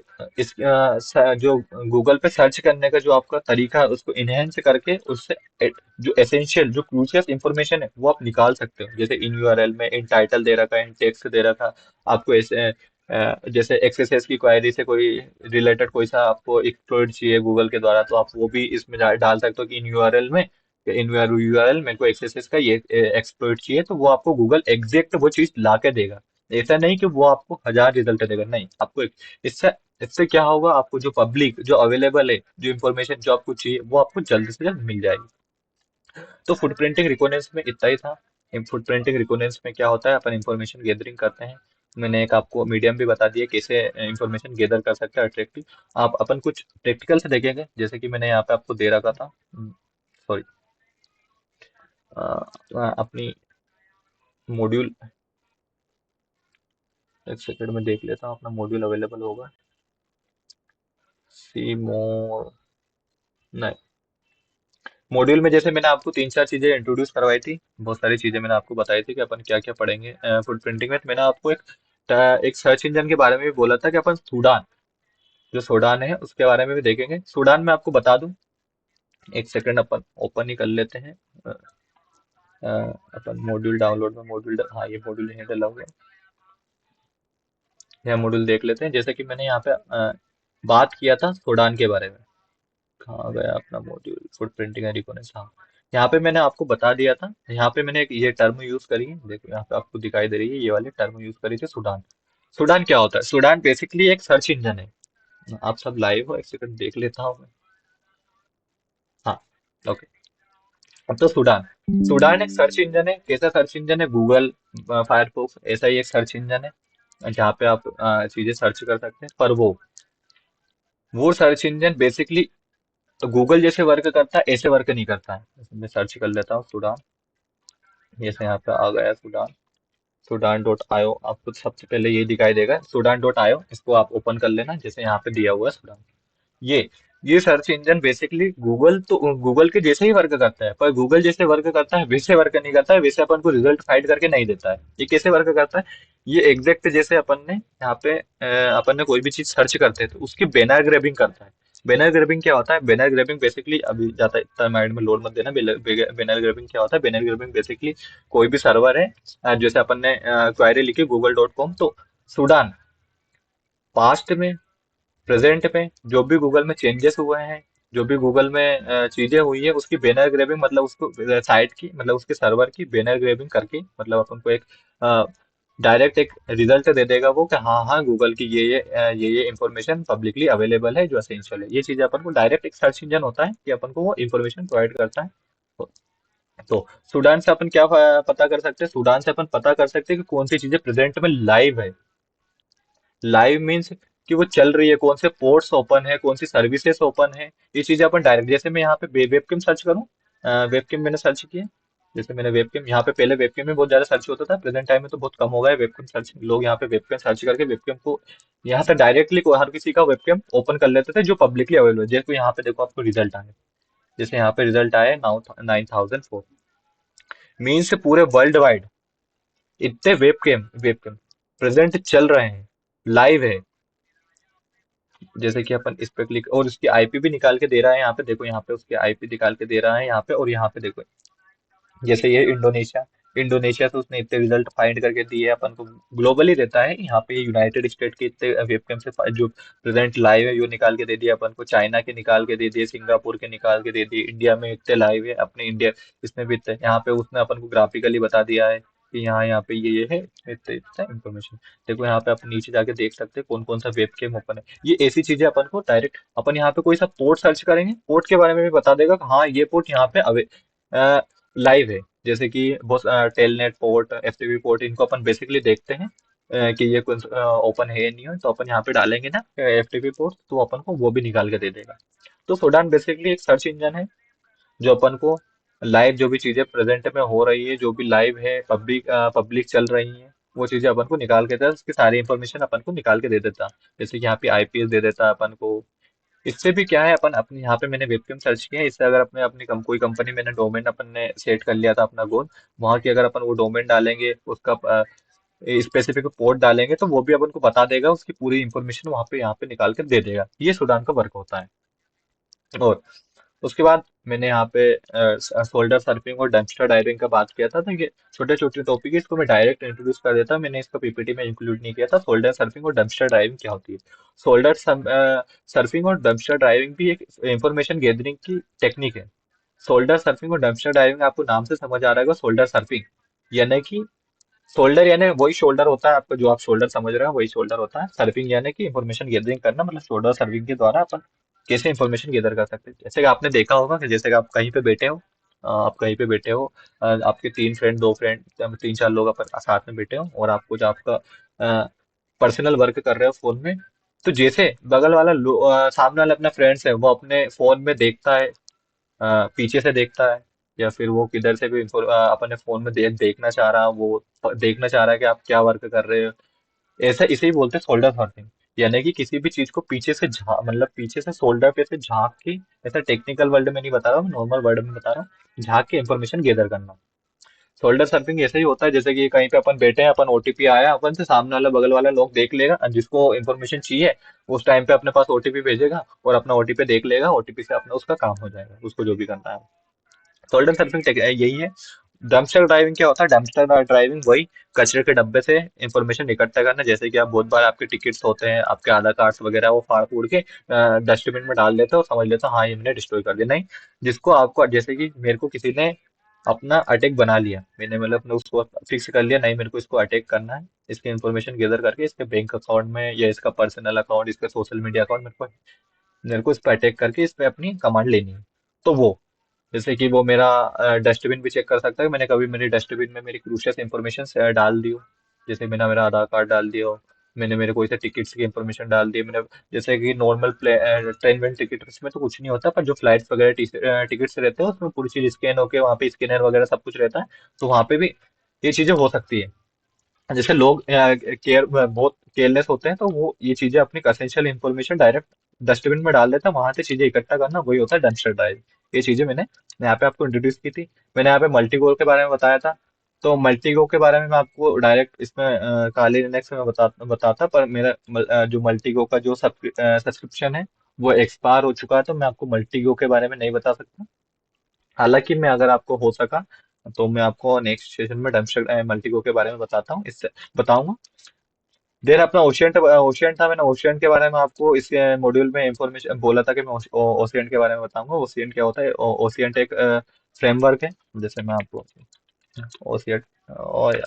जो गूगल पे सर्च करने का जो आपका तरीका है उसको इनहेंस करके उससे जो एसेंशियल जो क्रूशियल इंफॉर्मेशन है वो आप निकाल सकते हो। जैसे इन यूआरएल में इन टाइटल दे रखा है, इन टेक्स्ट दे रखा है, आपको ऐसे जैसे एक्सएसएस की क्वेरी से कोई रिलेटेड कोई सा आपको एक्सप्लोइट चाहिए गूगल के द्वारा, तो आप वो भी इसमें डाल सकते हो कि इन यूआरएल में, इन यूआरएल मेरे को एक्सएसएस का ये एक्सप्लोइट चाहिए, तो वो आपको गूगल एग्जैक्ट वो चीज ला के देगा। ऐसा नहीं कि वो आपको 1000 रिजल्ट देगा, नहीं, आपको इससे इससे क्या होगा, आपको जो पब्लिक जो अवेलेबल है, जो इन्फॉर्मेशन जो आपको चाहिए वो आपको जल्द से जल्द मिल जाएगी। तो फुटप्रिंटिंग रिकोनेंस में इतना ही था। फुटप्रिंटिंग रिकोनेंस में क्या होता है, अपन इन्फॉर्मेशन गैदरिंग करते हैं। मैंने एक आपको मीडियम भी बता दिया कैसे इन्फॉर्मेशन गैदर कर सकते हैं अट्रैक्टिव। आप अपन कुछ प्रैक्टिकल से देखेंगे, जैसे कि मैंने यहाँ पे आपको दे रखा था, सॉरी, अपनी मॉड्यूल, एक सेकंड में देख लेता हूँ अपना मॉड्यूल अवेलेबल होगा। सी मोर, नहीं, मॉड्यूल में जैसे मैंने आपको 3-4 चीजें इंट्रोड्यूस करवाई थी, बहुत सारी चीजें मैंने आपको बताई थी कि अपन क्या क्या पढ़ेंगे फुट प्रिंटिंग में। तो मैंने आपको एक सर्च इंजन के बारे में भी बोला था कि अपन सूडान, जो सूडान है उसके बारे में भी देखेंगे। सूडान में आपको बता दूं, एक सेकंड अपन ओपन ही कर लेते हैं। अ, अपन मॉड्यूल डाउनलोड में हाँ, ये मॉड्यूल यहीं डला हुआ है, यह मॉड्यूल देख लेते हैं। जैसे कि मैंने यहाँ पे बात किया था सूडान के बारे में, कहाँ गया अपना module, foot printing and recognition, हाँ, यहाँ पे मैंने आपको बता दिया था। यहाँ पे मैंने एक ये टर्म यूज करी है, देखो यहाँ पे आपको दिखाई दे रही है, ये वाली टर्म यूज करी थी, सूडान। सूडान क्या होता है? सूडान बेसिकली एक सर्च इंजन है। आप सब लाइव हो, एक सेकंड देख लेता हूँ मैं। हाँ, ओके। अब तो सूडान, सूडान एक सर्च इंजन है। कैसा सर्च इंजन है? गूगल, फायरफॉक्स ऐसा ही एक सर्च इंजन है जहाँ पे आप चीजें सर्च कर सकते हैं। पर वो सर्च इंजन बेसिकली तो गूगल जैसे वर्क करता है ऐसे वर्क नहीं करता है। जैसे मैं सर्च कर लेता हूँ सूडान, जैसे यहाँ पे आ गया सूडान, सूडान डॉट आयो, आपको सबसे पहले ये दिखाई देगा सूडान डॉट आयो, इसको आप ओपन कर लेना, जैसे यहाँ पे दिया हुआ है सूडान। ये ये सर्च इंजन बेसिकली गूगल, तो गूगल के जैसे ही वर्क करता है, पर गूगल जैसे वर्क करता है वैसे वर्क नहीं करता है, वैसे अपन को रिजल्ट फाइंड करके नहीं देता है। ये कैसे वर्क करता है? ये एग्जैक्ट जैसे अपन ने यहाँ पे अपन ने कोई भी चीज सर्च करते हैं तो उसकी बैनर ग्रेबिंग करता है। बैनर ग्रेबिंग क्या होता है? बैनर ग्रेबिंग बेसिकली, अभी जाता है इतना माइंड में लोड मत देना। बैनर ग्रेबिंग क्या होता है? बैनर ग्रेबिंग बेसिकली कोई भी सर्वर है, जैसे अपन ने क्वेरी लिखी google.com, तो सूडान पास्ट में, प्रेजेंट में जो भी गूगल में चेंजेस हुए हैं, जो भी गूगल में चीजें हुई है, उसकी बैनर ग्रेबिंग, मतलब उसको साइट की, मतलब उसके सर्वर की बैनर ग्रेबिंग करके, मतलब अपन को एक डायरेक्ट एक रिजल्ट दे देगा वो कि हाँ हाँ गूगल की ये इंफॉर्मेशन पब्लिकली अवेलेबल है जो असेंशियल है। ये चीजें अपन को डायरेक्ट, एक सर्च इंजन होता है कि अपन को वो इंफॉर्मेशन प्रोवाइड करता है। तो सूडान से अपन क्या पता कर सकते हैं? सूडान से अपन पता कर सकते हैं कि कौन सी चीजें प्रेजेंट में लाइव है। लाइव मीन्स कि वो चल रही है, कौन से पोर्ट्स ओपन है, कौन सी सर्विसेज ओपन है। ये चीजें अपन डायरेक्ट, जैसे मैं यहाँ पे वेबकेम सर्च करूँ, वेबकेम मैंने सर्च किया, जैसे मैंने वेबकेम यहाँ पे, पहले वेबकेम में बहुत ज्यादा सर्च होता था, प्रेजेंट टाइम में तो बहुत कम हो गया है वेबकेम सर्च। लोग यहाँ पे वेबकेम सर्च करके वेबकेम को यहाँ से डायरेक्टली हर किसी का वेबकेम ओपन कर लेते थे जो पब्लिकली अवेलेबल है। जैसे यहाँ पे देखो आपको रिजल्ट आए, जैसे यहाँ पे रिजल्ट आए 9004, मीन्स पूरे वर्ल्ड वाइड इतने वेबकेम वेबकेम प्रेजेंट चल रहे हैं, लाइव है। जैसे कि अपन इस पे क्लिक, और उसकी आईपी भी निकाल के दे रहा है यहाँ पे, देखो यहाँ पे उसकी आईपी निकाल के दे रहा है यहाँ पे, और यहाँ पे देखो जैसे ये इंडोनेशिया, इंडोनेशिया से उसने इतने रिजल्ट फाइंड करके दिए अपन को। ग्लोबली देता है, यहाँ पे यूनाइटेड स्टेट के इतने वेबकैम से जो प्रेजेंट लाइव है वो निकाल के दे दिया अपन को, चाइना के निकाल के दे दिए, सिंगापुर के निकाल के दे दिए, इंडिया में इतने लाइव है, अपने इंडिया इसमें भी इतने, यहाँ पे उसने अपन को ग्राफिकली बता दिया है कि यहाँ यहाँ पे ये है, इतने इतना इन्फॉर्मेशन। देखो यहाँ पे आप नीचे जाके देख सकते हैं कौन कौन सा वेबकैम ओपन है। ये ऐसी चीजें अपन को डायरेक्ट, अपन यहाँ पे कोई सा पोर्ट सर्च करेंगे, पोर्ट के बारे में भी बता देगा कि हाँ ये पोर्ट यहाँ पे अवे लाइव है। जैसे कि बहुत टेलनेट पोर्ट, एफटीपी पोर्ट, इनको अपन बेसिकली देखते हैं कि ये कौन ओपन है या नहीं है, तो अपन यहाँ पे डालेंगे ना एफटीपी पोर्ट, तो अपन को वो भी निकाल के दे देगा। तो सोडान बेसिकली एक सर्च इंजन है जो अपन को लाइव जो भी चीजें प्रेजेंट में हो रही है, जो भी लाइव है, पब्लिक चल रही है, वो चीजें अपन को निकाल के देता है, उसकी सारी इंफॉर्मेशन अपन को निकाल के दे देता है। जैसे कि यहाँ पे आईपीएस दे देता है अपन को। इससे भी क्या है, अपन अपने यहाँ पे मैंने वेबकैम सर्च किया है, इससे अगर अपने अपनी कोई कंपनी, मैंने डोमेन अपन ने सेट कर लिया था अपना गोल, वहां की अगर अपन वो डोमेन डालेंगे, उसका स्पेसिफिक पोर्ट डालेंगे तो वो भी अपन को बता देगा, उसकी पूरी इंफॉर्मेशन वहां पे यहाँ पे निकाल कर दे देगा। ये सुडान का वर्क होता है। और उसके बाद मैंने यहाँ पे शोल्डर सर्फिंग और डंपस्टर डाइविंग का बात किया था, तो ये छोटे छोटे टॉपिक है, इसको मैं डायरेक्ट इंट्रोड्यूस कर देता हूँ। मैंने इसको पीपीटी में इंक्लूड नहीं किया था। शोल्डर सर्फिंग और डंपस्टर ड्राइविंग क्या होती है? शोल्डर सर्फिंग और डंपस्टर ड्राइविंग भी एक इंफॉर्मेशन गैदरिंग की टेक्निक है। शोल्डर सर्फिंग और डंपस्टर ड्राइविंग आपको नाम से समझ आ रहा होगा। शोल्डर सर्फिंग यानी कि शोल्डर यानी वही शोल्डर होता है आपका, जो आप शोल्डर समझ रहे हो वही शोल्डर होता है। सर्फिंग यानी कि इंफॉर्मेशन गैदरिंग करना, मतलब शोल्डर सर्फिंग के द्वारा अपन कैसे इंफॉर्मेशन गैदर कर सकते हैं। जैसे कि आपने देखा होगा कि जैसे कि आप कहीं पे बैठे हो, आप कहीं पे बैठे हो, आपके तीन फ्रेंड, दो फ्रेंड, तीन चार लोग अपन साथ में बैठे हो और आप कुछ आपका पर्सनल वर्क कर रहे हो फोन में। तो जैसे बगल वाला सामने वाला अपना फ्रेंड्स है, वो अपने फोन में देखता है, पीछे से देखता है, या फिर वो किधर से भी अपने फोन में देखना चाह रहा है, वो देखना चाह रहा है कि आप क्या वर्क कर रहे हो। ऐसा इसे ही बोलते हैं शोल्डर सॉर्टिंग। यानी कि किसी भी चीज को पीछे से मतलब पीछे से शोल्डर पे से झांक के, ऐसा टेक्निकल वर्ड में नहीं बता रहा हूँ, नॉर्मल वर्ड में बता रहा हूँ, झांक के इंफॉर्मेशन गैदर करना। शोल्डर सर्फिंग ऐसे ही होता है जैसे कि कहीं पे अपन बैठे हैं, अपन ओटीपी आया अपन से, सामने वाला बगल वाला लोग देख लेगा, और जिसको इन्फॉर्मेशन चाहिए उस टाइम पे अपने पास ओटीपी भेजेगा और अपना ओटीपी देख लेगा, ओटीपी से अपना उसका काम हो जाएगा, उसको जो भी करना है। शोल्डर सर्फिंग यही है। डंपस्टर ड्राइविंग क्या होता है? डंपस्टर ड्राइविंग वही कचरे के डब्बे से इंफॉर्मेशन इकट्ठा करना। जैसे कि आप बहुत बार आपके टिकट्स होते हैं, आपके आधार कार्ड्स वगैरह, वो फाड़ फूड़ के डस्टबिन में डाल देते हो, समझ लेते हो हाँ ये मैंने डिस्ट्रॉय कर दिया। नहीं, जिसको आपको, जैसे कि मेरे को किसी ने अपना अटैक बना लिया, मैंने मतलब अपने उसको फिक्स कर लिया, नहीं मेरे को इसको अटैक करना है, इसकी इंफॉर्मेशन गैदर करके इसके बैंक अकाउंट में या इसका पर्सनल अकाउंट, इसका सोशल मीडिया अकाउंट, मेरे को इस पर अटैक करके इस पे अपनी कमांड लेनी है। तो वो, जैसे कि वो मेरा डस्टबिन भी चेक कर सकता है, मैंने कभी मेरे डस्टबिन में मेरी क्रूशियस इंफॉर्मेशन डाल दी हो, जैसे मैंने मेरा आधार कार्ड डाल दिया हो, मैंने मेरे कोई से टिकट्स की इंफॉर्मेशन डाल दी है, मैंने जैसे कि नॉर्मल ट्रेन वेन टिकट इसमें तो कुछ नहीं होता, पर जो फ्लाइट्स वगैरह टिकट्स रहते हैं उसमें पूरी चीज स्कैन होके वहाँ पे स्कैनर वगैरह सब कुछ रहता है, तो वहाँ पे भी ये चीजें हो सकती है। जैसे लोग केयर बहुत केयरलेस होते हैं, तो वो ये चीजें अपनी एसेंशियल इंफॉर्मेशन डायरेक्ट डस्टबिन में डाल देता है, वहां से चीजें इकट्ठा करना वही होता है डंपस्टर ड्राइव। ये चीजें मैंने यहाँ पे आपको इंट्रोड्यूस की थी। मैंने यहाँ पे मल्टीकोर के बारे में बताया था, तो मल्टीकोर के बारे में मैं आपको डायरेक्ट इसमें काले लिनक्स में बताता, पर मेरा जो मल्टीकोर का जो सब्सक्रिप्शन है वो एक्सपायर हो चुका है, तो मैं आपको मल्टीकोर के बारे में नहीं बता सकता। हालांकि मैं, अगर आपको हो सका तो मैं आपको नेक्स्ट सेशन में डंपस्टर मल्टीकोर के बारे में बताता हूँ, इससे बताऊंगा। देर अपना ओशियन ओशियन था, मैंने ओशियन के बारे में आपको इस मॉड्यूल में इंफॉर्मेशन बोला था कि मैं ओशियन के बारे में बताऊंगा। ओशियन क्या होता है? ओशियन एक फ्रेमवर्क है। जैसे मैं आपको ओशियन, और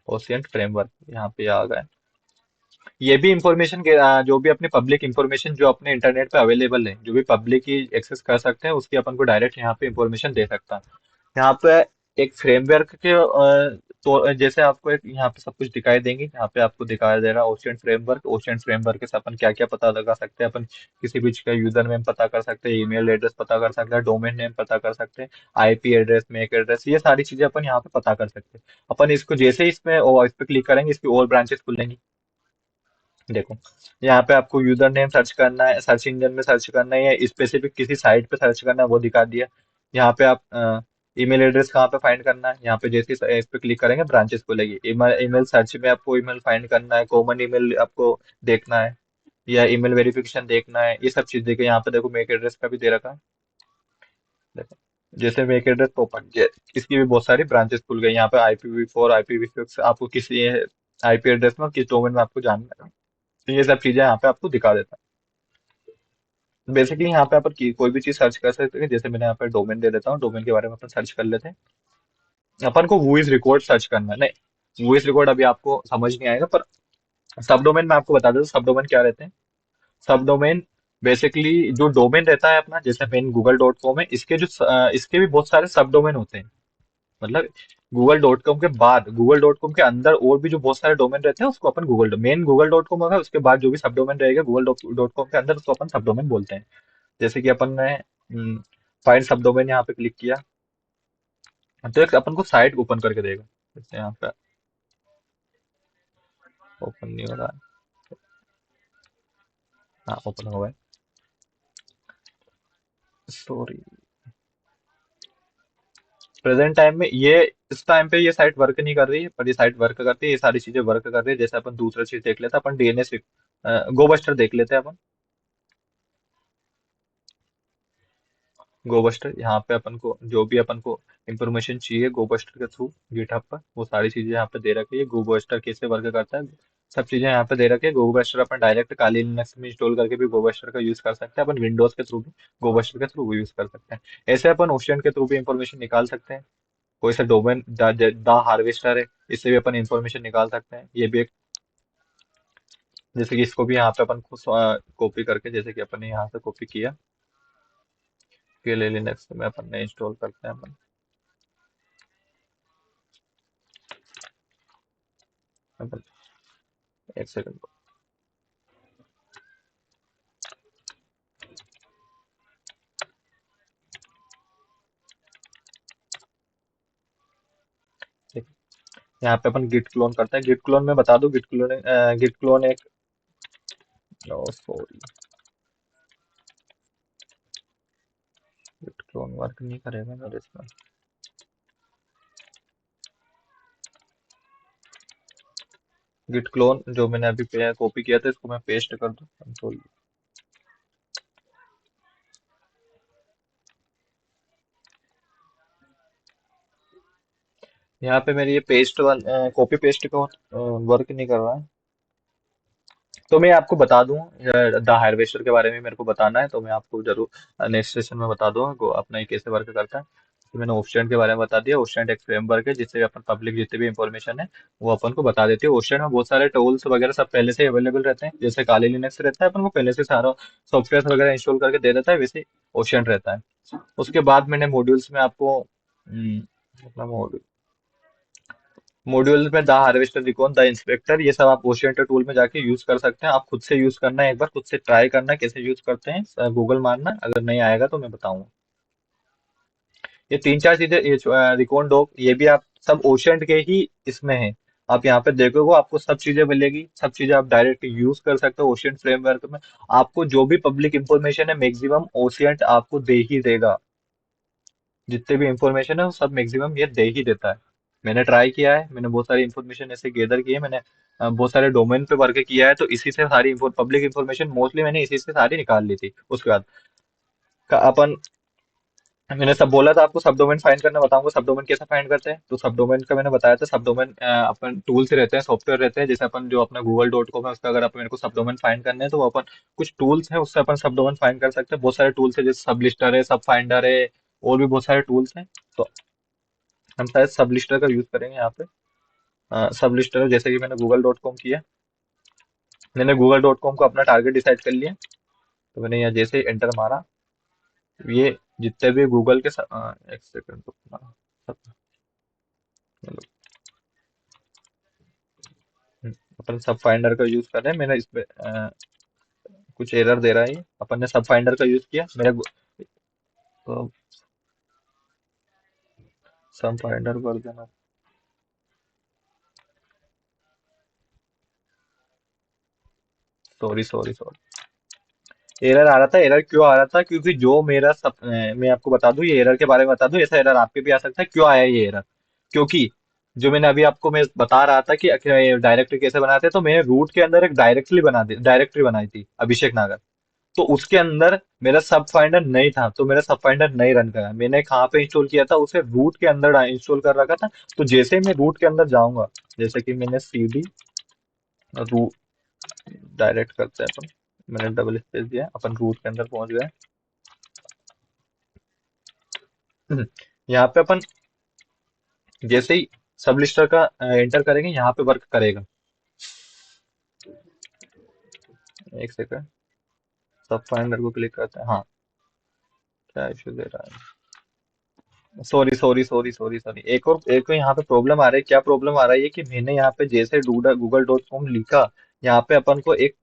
ओशियन फ्रेमवर्क यहाँ पे आ गया। ये भी इंफॉर्मेशन के जो भी अपनी पब्लिक इंफॉर्मेशन जो अपने इंटरनेट पे अवेलेबल है, जो भी पब्लिक ही एक्सेस कर सकते हैं, उसकी अपन को डायरेक्ट यहाँ पे इंफॉर्मेशन दे सकता है। यहाँ पे एक फ्रेमवर्क के तो जैसे आपको एक यहाँ पे सब कुछ दिखाई देंगे, यहाँ पे आपको दिखाया दे रहा है ओशियन फ्रेमवर्क। ओशियन फ्रेमवर्क से अपन क्या क्या पता लगा सकते हैं? अपन किसी भी चीज का यूजर नेम पता कर सकते हैं, ईमेल एड्रेस पता कर सकते हैं, डोमेन नेम पता कर सकते हैं, आईपी एड्रेस, मैक एड्रेस, ये सारी चीजें अपन यहाँ पे पता कर सकते हैं। अपन इसको जैसे ही इसमें इस पे क्लिक करेंगे, इसकी और ब्रांचेस खुलेंगी। देखो, यहाँ पे आपको यूजर नेम सर्च करना है, सर्च इंजन में सर्च करना है, या स्पेसिफिक किसी साइट पे सर्च करना है, वो दिखा दिया। यहाँ पे आप ईमेल एड्रेस कहाँ पे फाइंड करना है, यहाँ पे जैसे इस पे क्लिक करेंगे ब्रांचेस खुलेगी। ईमेल ईमेल सर्च में आपको ईमेल फाइंड करना है, कॉमन ईमेल आपको देखना है, या ईमेल वेरिफिकेशन देखना है, ये सब चीज देखिए। यहाँ पे देखो मेक एड्रेस का भी दे रखा है। देखो, जैसे मेक एड्रेस ओपन, इसकी भी बहुत सारी ब्रांचेस खुल गई। यहाँ पे IPv4, IPv6, आपको किसी आईपी एड्रेस में किस डोमेन में आपको जानना है, तो ये सब चीजें यहाँ पे आपको दिखा देता है। बेसिकली यहाँ पे अपन कोई भी चीज सर्च कर सकते हैं। जैसे मैंने यहाँ पे डोमेन दे देता हूँ, डोमेन के बारे में अपन सर्च कर लेते हैं। अपन को वू इज रिकॉर्ड सर्च करना है। नहीं, वू इज रिकॉर्ड अभी आपको समझ नहीं आएगा, पर सब डोमेन में आपको बता देता हूँ सब डोमेन क्या रहते हैं। सब डोमेन बेसिकली जो डोमेन रहता है अपना, जैसे मेन google.com है, इसके भी बहुत सारे सब डोमेन होते हैं। मतलब google.com के बाद, google.com के अंदर और भी जो बहुत सारे डोमेन रहते हैं, उसको अपन मेन google.com होगा, उसके बाद जो भी सब डोमेन रहेगा google.com के अंदर, उसको अपन सब डोमेन बोलते हैं। जैसे कि अपन ने फाइंड सब डोमेन यहाँ पे क्लिक किया, तो एक अपन को साइट ओपन करके देगा। जैसे यहाँ पे ओपन नहीं हो रहा है, हाँ ओपन हो गया है। सॉरी, प्रेजेंट टाइम में ये, इस टाइम पे ये साइट वर्क नहीं कर रही है, पर ये साइट वर्क करती है, ये सारी चीजें वर्क कर रही है। जैसे अपन दूसरा चीज देख लेते हैं, अपन डीएनएस गोबस्टर देख लेते हैं अपन। गोबस्टर, यहाँ पे अपन को जो भी अपन को इंफॉर्मेशन चाहिए गोबस्टर के थ्रू गिटहब पर, वो सारी चीजें यहाँ पे दे रखी है। गोबस्टर कैसे वर्क करता है, सब चीजें यहाँ पे दे रखी है। गोबस्टर अपन डायरेक्ट काली लिनक्स में इंस्टॉल करके भी गोबस्टर का यूज कर सकते हैं, अपन विंडोज के थ्रू भी गोबस्टर के थ्रू भी यूज कर सकते हैं। ऐसे अपन ओशियन के थ्रू भी इंफॉर्मेशन निकाल सकते हैं। कोई सा डोमेन दा हार्वेस्टर है, इससे भी अपन इंफॉर्मेशन निकाल सकते हैं। ये भी एक, जैसे कि इसको भी यहाँ पे अपन खुद कॉपी करके, जैसे कि अपन ने यहाँ से कॉपी किया, के ले लिनक्स में अपन ने इंस्टॉल करते हैं अपन। अपन एक सेकंड, ठीक है। यहाँ पे अपन गिट क्लोन करते हैं। गिट क्लोन में बता दूं, गिट क्लोन एक, सॉरी, गिट क्लोन वर्क नहीं करेगा मेरे इसमें। गिट क्लोन जो मैंने अभी कॉपी किया था, इसको मैं पेस्ट कर दूं कंट्रोल। यहाँ पे मेरी ये पेस्ट कॉपी पेस्ट का वर्क नहीं कर रहा है। तो मैं आपको बता दूं, द हार्वेस्टर के बारे में मेरे को बताना है, तो मैं आपको जरूर नेक्स्ट सेशन में बता दूंगा अपना ये कैसे वर्क करता है। तो मैंने ओस्टेंट के बारे में बता दिया। ओस्टेंट एक फ्रेमवर्क है जिससे अपन पब्लिक जितने भी इंफॉर्मेशन है वो अपन को बता देती है। ओस्टेंट में बहुत सारे टूल्स वगैरह सब पहले से अवेलेबल रहते हैं। जैसे काली लिनक्स रहता है, अपन को पहले से सारा सॉफ्टवेयर वगैरह इंस्टॉल करके दे देता है, वैसे ओस्टेंट रहता है। उसके बाद मैंने मॉड्यूल्स में आपको अपना मॉड्यूल में the harvester, recon, the inspector, ये सब आप ओशियंटर टूल में जाके यूज कर सकते हैं। आप खुद से यूज करना है, एक बार खुद से ट्राई करना कैसे यूज करते हैं, गूगल मारना, अगर नहीं आएगा तो मैं बताऊंगा। ये तीन चार चीजें, ये रिकॉन डॉक, ये भी आप सब ओशियंट के ही इसमें है। आप यहाँ पे देखोगे आपको सब चीजें मिलेगी, सब चीजें आप डायरेक्ट यूज कर सकते हो ओशियंट फ्रेमवर्क में। आपको जो भी पब्लिक इंफॉर्मेशन है मैक्सिमम ओशियंट आपको दे ही देगा। जितने भी इंफॉर्मेशन है वो सब मैक्सिमम ये दे ही देता है। मैंने ट्राई किया है, मैंने बहुत सारी इंफॉर्मेशन ऐसे गैदर की है, मैंने बहुत सारे डोमेन पे वर्क किया है, तो इसी से सारी पब्लिक इंफॉर्मेशन मोस्टली मैंने इसी से सारी निकाल ली थी। उसके बाद अपन, मैंने सब बोला था आपको सब डोमेन फाइंड करना, बताऊंगा सब डोमेन कैसे फाइंड करते हैं। तो सब डोमेन का मैंने बताया था। सब डोमेन अपन टूल्स रहते हैं, सॉफ्टवेयर रहते हैं। जैसे अपन जो अपना google.com है, उसका अगर आप मेरे को सब डोमेन फाइंड करने हैं तो वो अपन कुछ टूल्स है, उससे अपन सब डोमेन फाइंड कर सकते हैं। बहुत सारे टूल्स है, जैसे सब लिस्टर है, सब फाइंडर है, और भी बहुत सारे टूल्स हैं। तो हम शायद सब लिस्टर का यूज करेंगे यहाँ पे। सब लिस्टर, जैसे कि मैंने google.com किया, मैंने google.com को अपना टारगेट डिसाइड कर लिया। तो मैंने यहाँ जैसे ही एंटर मारा, ये जितने भी गूगल के एक सेकंड रुकना, मतलब, अपन सब फाइंडर का यूज कर रहे हैं। मैंने इसमें कुछ एरर दे रहा है ये। अपन ने सब फाइंडर का यूज किया, तो सब फाइंडर कर देना। सॉरी सॉरी सॉरी, एरर आ रहा था। एरर क्यों आ रहा था, क्योंकि जो मेरा मैं आपको बता दूं, ये एरर के बारे में बता दूं, ऐसा एरर आपके भी आ सकता है। क्यों आया ये एरर, क्योंकि जो मैंने अभी आपको मैं बता रहा था कि डायरेक्टरी कैसे बनाते हैं, तो मैंने रूट के अंदर एक डायरेक्टरी बनाई थी, अभिषेक नागर। तो उसके अंदर मेरा सब फाइंडर नहीं था, तो मेरा सब फाइंडर नहीं रन करा। मैंने कहाँ पे इंस्टॉल किया था, उसे रूट के अंदर इंस्टॉल कर रखा था। तो जैसे ही मैं रूट के अंदर जाऊंगा, जैसे कि मैंने सीडी रूट डायरेक्ट करते हैं अपन, मैंने डबल स्पेस दिया, अपन रूट के अंदर पहुंच गए। यहाँ पे अपन जैसे ही सब लिस्टर का एंटर करेंगे, यहाँ पे वर्क करेगा। एक सेकंड, सब फाइंडर को क्लिक करते हैं। हाँ, क्या इशू दे रहा है, sorry sorry sorry sorry sorry, एक और यहाँ पे प्रॉब्लम आ रही है। क्या प्रॉब्लम आ रही है कि मैंने यहाँ पे जैसे google.com लिखा, यहाँ पे अपन को एक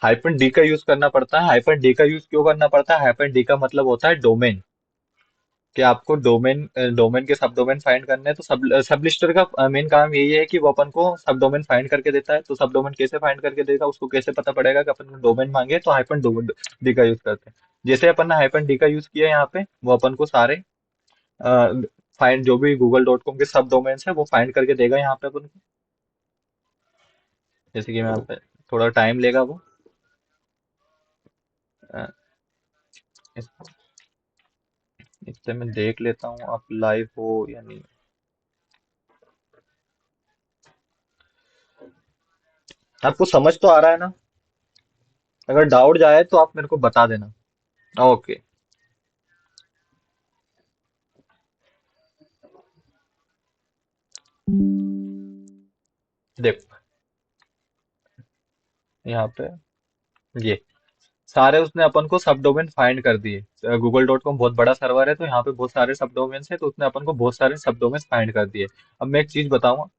हाइफन डी का यूज करना पड़ता है। हाइफन डी का यूज क्यों करना पड़ता है, हाइफन डी का मतलब होता है डोमेन। कि आपको डोमेन के सब डोमेन फाइंड करने हैं, तो सब लिस्टर का मेन काम यही है कि वो अपन को सब डोमेन फाइंड करके देता है। तो सब डोमेन कैसे फाइंड करके देगा, उसको कैसे पता पड़ेगा कि अपन को डोमेन मांगे, तो हाइफन डी का यूज करते हैं। जैसे अपन ने हाइफन डी का यूज किया यहाँ पे, वो अपन को सारे फाइंड जो भी गूगल डॉट कॉम के सब डोमेन्स है वो फाइंड करके देगा यहाँ पे अपन को। जैसे कि मैं यहाँ पे, थोड़ा टाइम लेगा वो। अ, इस, इससे मैं देख लेता हूँ आप लाइव हो या नहीं। आपको समझ तो आ रहा है ना? अगर डाउट जाए तो आप मेरे को बता देना। ओके। देखो यहाँ पे ये सारे उसने अपन को सब डोमेन फाइंड कर दिए। गूगल डॉट कॉम बहुत बड़ा सर्वर है, तो यहाँ पे बहुत सारे सब डोमेन्स है, तो उसने अपन को बहुत सारे सब डोमेन्स फाइंड कर दिए। अब मैं एक चीज बताऊंगा।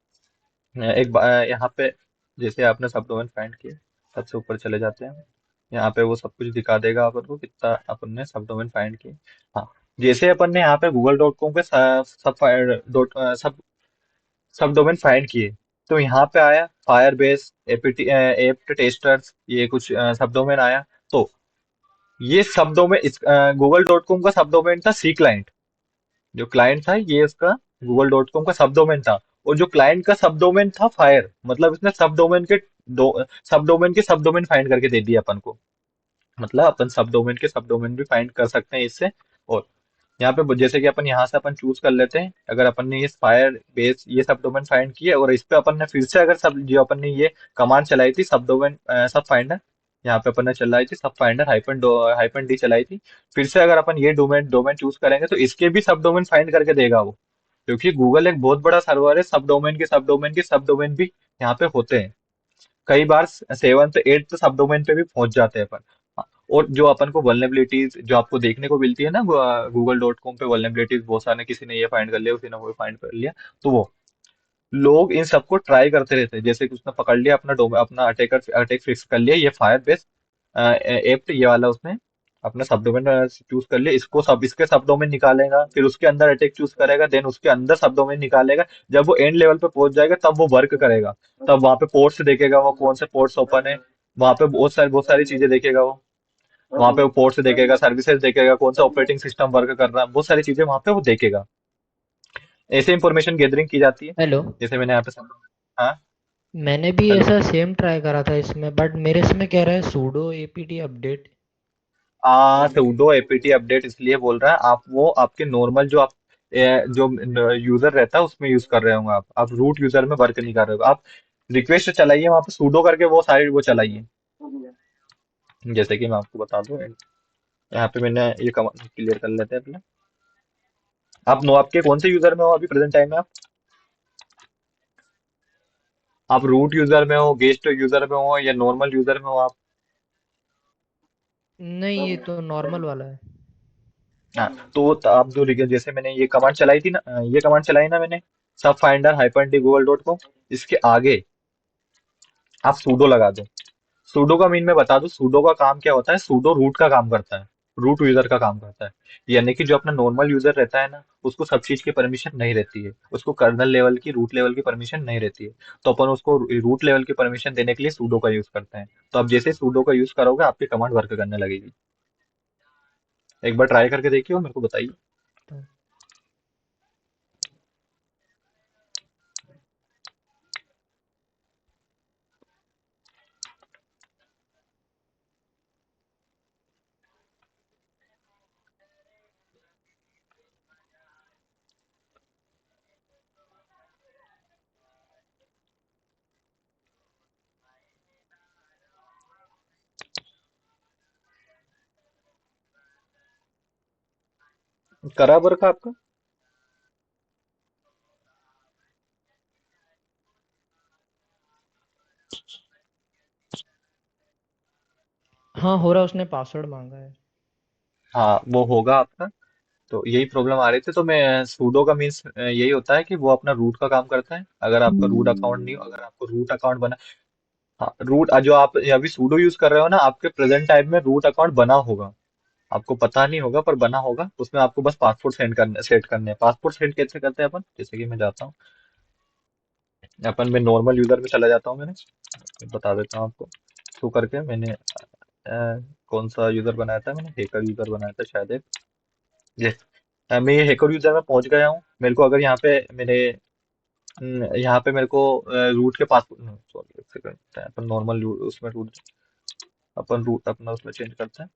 यहाँ पे जैसे आपने सब डोमेन फाइंड किए, सबसे ऊपर चले जाते हैं। यहाँ पे वो सब कुछ दिखा देगा अपन को कितना अपन ने सब डोमेन फाइंड किए। हाँ, जैसे अपन ने यहाँ पे गूगल डॉट कॉम के सब सब डोमेन फाइंड किए, तो यहाँ पे आया fire base APT apt testers, ये कुछ सब डोमेन आया। तो ये सब डोमेन इस गूगल डॉट कॉम का सब डोमेन था सी क्लाइंट। जो क्लाइंट था ये उसका गूगल डॉट कॉम का सब डोमेन था। और जो क्लाइंट का सब डोमेन था फायर, मतलब इसने सब डोमेन के सब डोमेन फाइंड करके दे दिया अपन को। मतलब अपन सब डोमेन के सब डोमेन भी फाइंड कर सकते हैं इससे। और यहाँ पे जैसे कि अपन यहाँ से अपन चूज कर लेते हैं, अगर अपन ने ये फायर बेस ये सब डोमेन फाइंड किए और इस पे अपन ने फिर से अगर सब जो अपन ने ये कमांड चलाई थी सब डोमेन सब फाइंडर, यहाँ पे अपन ने चलाई थी सब फाइंडर हाइपन डी चलाई थी। फिर से अगर अपन ये डोमेन डोमेन चूज करेंगे तो इसके भी सब डोमेन फाइंड करके देगा वो। क्योंकि गूगल एक बहुत बड़ा सर्वर है, सब डोमेन के सब डोमेन के सब डोमेन भी यहाँ पे होते हैं। कई बार 7th 8th सब डोमेन पे भी पहुंच जाते हैं अपन। हाँ, और जो अपन को वल्नरेबिलिटीज जो आपको देखने को मिलती है ना गूगल डॉट कॉम पे, वल्नरेबिलिटीज बहुत सारे, किसी ने ये फाइंड कर लिया, किसी ने वो फाइंड कर लिया, तो वो लोग इन सबको ट्राई करते रहते हैं। जैसे कि उसने पकड़ लिया अपना अपना अटैक फिक्स कर लिया, ये फायर बेस एप्ट ये वाला उसने अपना सब डोमेन चूज कर लिया, इसको सब इसके सब डोमेन निकालेगा, फिर उसके अंदर अटैक चूज करेगा, देन उसके अंदर सब डोमेन निकालेगा। जब वो एंड लेवल पे पहुंच जाएगा तब वो वर्क करेगा। तब वहां पे पोर्ट्स देखेगा वो कौन से पोर्ट्स ओपन है, वहां पे बहुत सारी चीजें देखेगा वो। वहां पे वो पोर्ट्स देखेगा, सर्विसेज देखेगा, कौन सा ऑपरेटिंग सिस्टम वर्क कर रहा है, बहुत सारी चीजें वहां पे वो देखेगा। ऐसे इंफॉर्मेशन गैदरिंग की जाती है। हेलो। जैसे मैंने यहाँ पे हाँ। मैंने भी हेलो। ऐसा सेम ट्राई करा था इसमें, बट मेरे इसमें कह रहा है sudo APT update. Sudo APT update इसलिए बोल रहा है, आप वो आपके नॉर्मल जो आप जो यूजर रहता है उसमें यूज कर रहे होंगे, आप रूट यूजर में वर्क नहीं कर रहे हो आप। रिक्वेस्ट चलाइए वहां पे सुडो करके, वो सारी वो चलाइए। जैसे कि मैं आपको बता दूं, यहाँ पे मैंने ये कमांड क्लियर कर लेते हैं अपने। आप नो आपके कौन से यूजर में हो अभी प्रेजेंट टाइम में? आप रूट यूजर में हो, गेस्ट यूजर में हो, या नॉर्मल यूजर में हो आप? नहीं, ये तो नॉर्मल वाला है। हाँ, तो आप जो जैसे मैंने ये कमांड चलाई थी ना, ये कमांड चलाई ना मैंने, सब finder hyphen D Google dot com, इसके आगे आप सूडो लगा दो। सूडो का मीन मैं बता दूं, सूडो का काम क्या होता है, सूडो रूट का काम करता है, रूट यूजर का काम करता है। यानी कि जो अपना नॉर्मल यूजर रहता है ना, उसको सब चीज की परमिशन नहीं रहती है, उसको कर्नल लेवल की रूट लेवल की परमिशन नहीं रहती है। तो अपन उसको रूट लेवल की परमिशन देने के लिए सूडो का यूज करते हैं। तो अब जैसे सूडो का यूज करोगे आपकी कमांड वर्क करने लगेगी। एक बार ट्राई करके देखिए और मेरे को बताइए। तो करा वर्क आपका? हाँ, हो रहा है, उसने पासवर्ड मांगा है। हाँ, वो होगा आपका। तो यही प्रॉब्लम आ रही थी, तो मैं सूडो का मीन्स यही होता है कि वो अपना रूट का काम करता है। अगर आपका रूट अकाउंट नहीं हो, अगर आपको रूट अकाउंट बना, हाँ रूट जो आप अभी सूडो यूज कर रहे हो ना, आपके प्रेजेंट टाइम में रूट अकाउंट बना होगा। आपको पता नहीं होगा पर बना होगा, उसमें आपको बस पासपोर्ट सेट करने हैं। पासपोर्ट सेट कैसे करते हैं अपन, जैसे कि मैं जाता हूँ अपन, मैं नॉर्मल यूजर में चला जाता हूँ, मैंने बता देता हूँ आपको। शो करके मैंने कौन सा यूजर बनाया था, मैंने हेकर यूजर बनाया था शायद एक। ये मैं ये हेकर यूजर में पहुंच गया हूँ। मेरे को अगर यहाँ पे मेरे यहाँ पे मेरे को रूट के पासपोर्ट, सॉरी एक सेकंड, अपन नॉर्मल उसमें रूट, अपन रूट अपना उसमें चेंज करते हैं।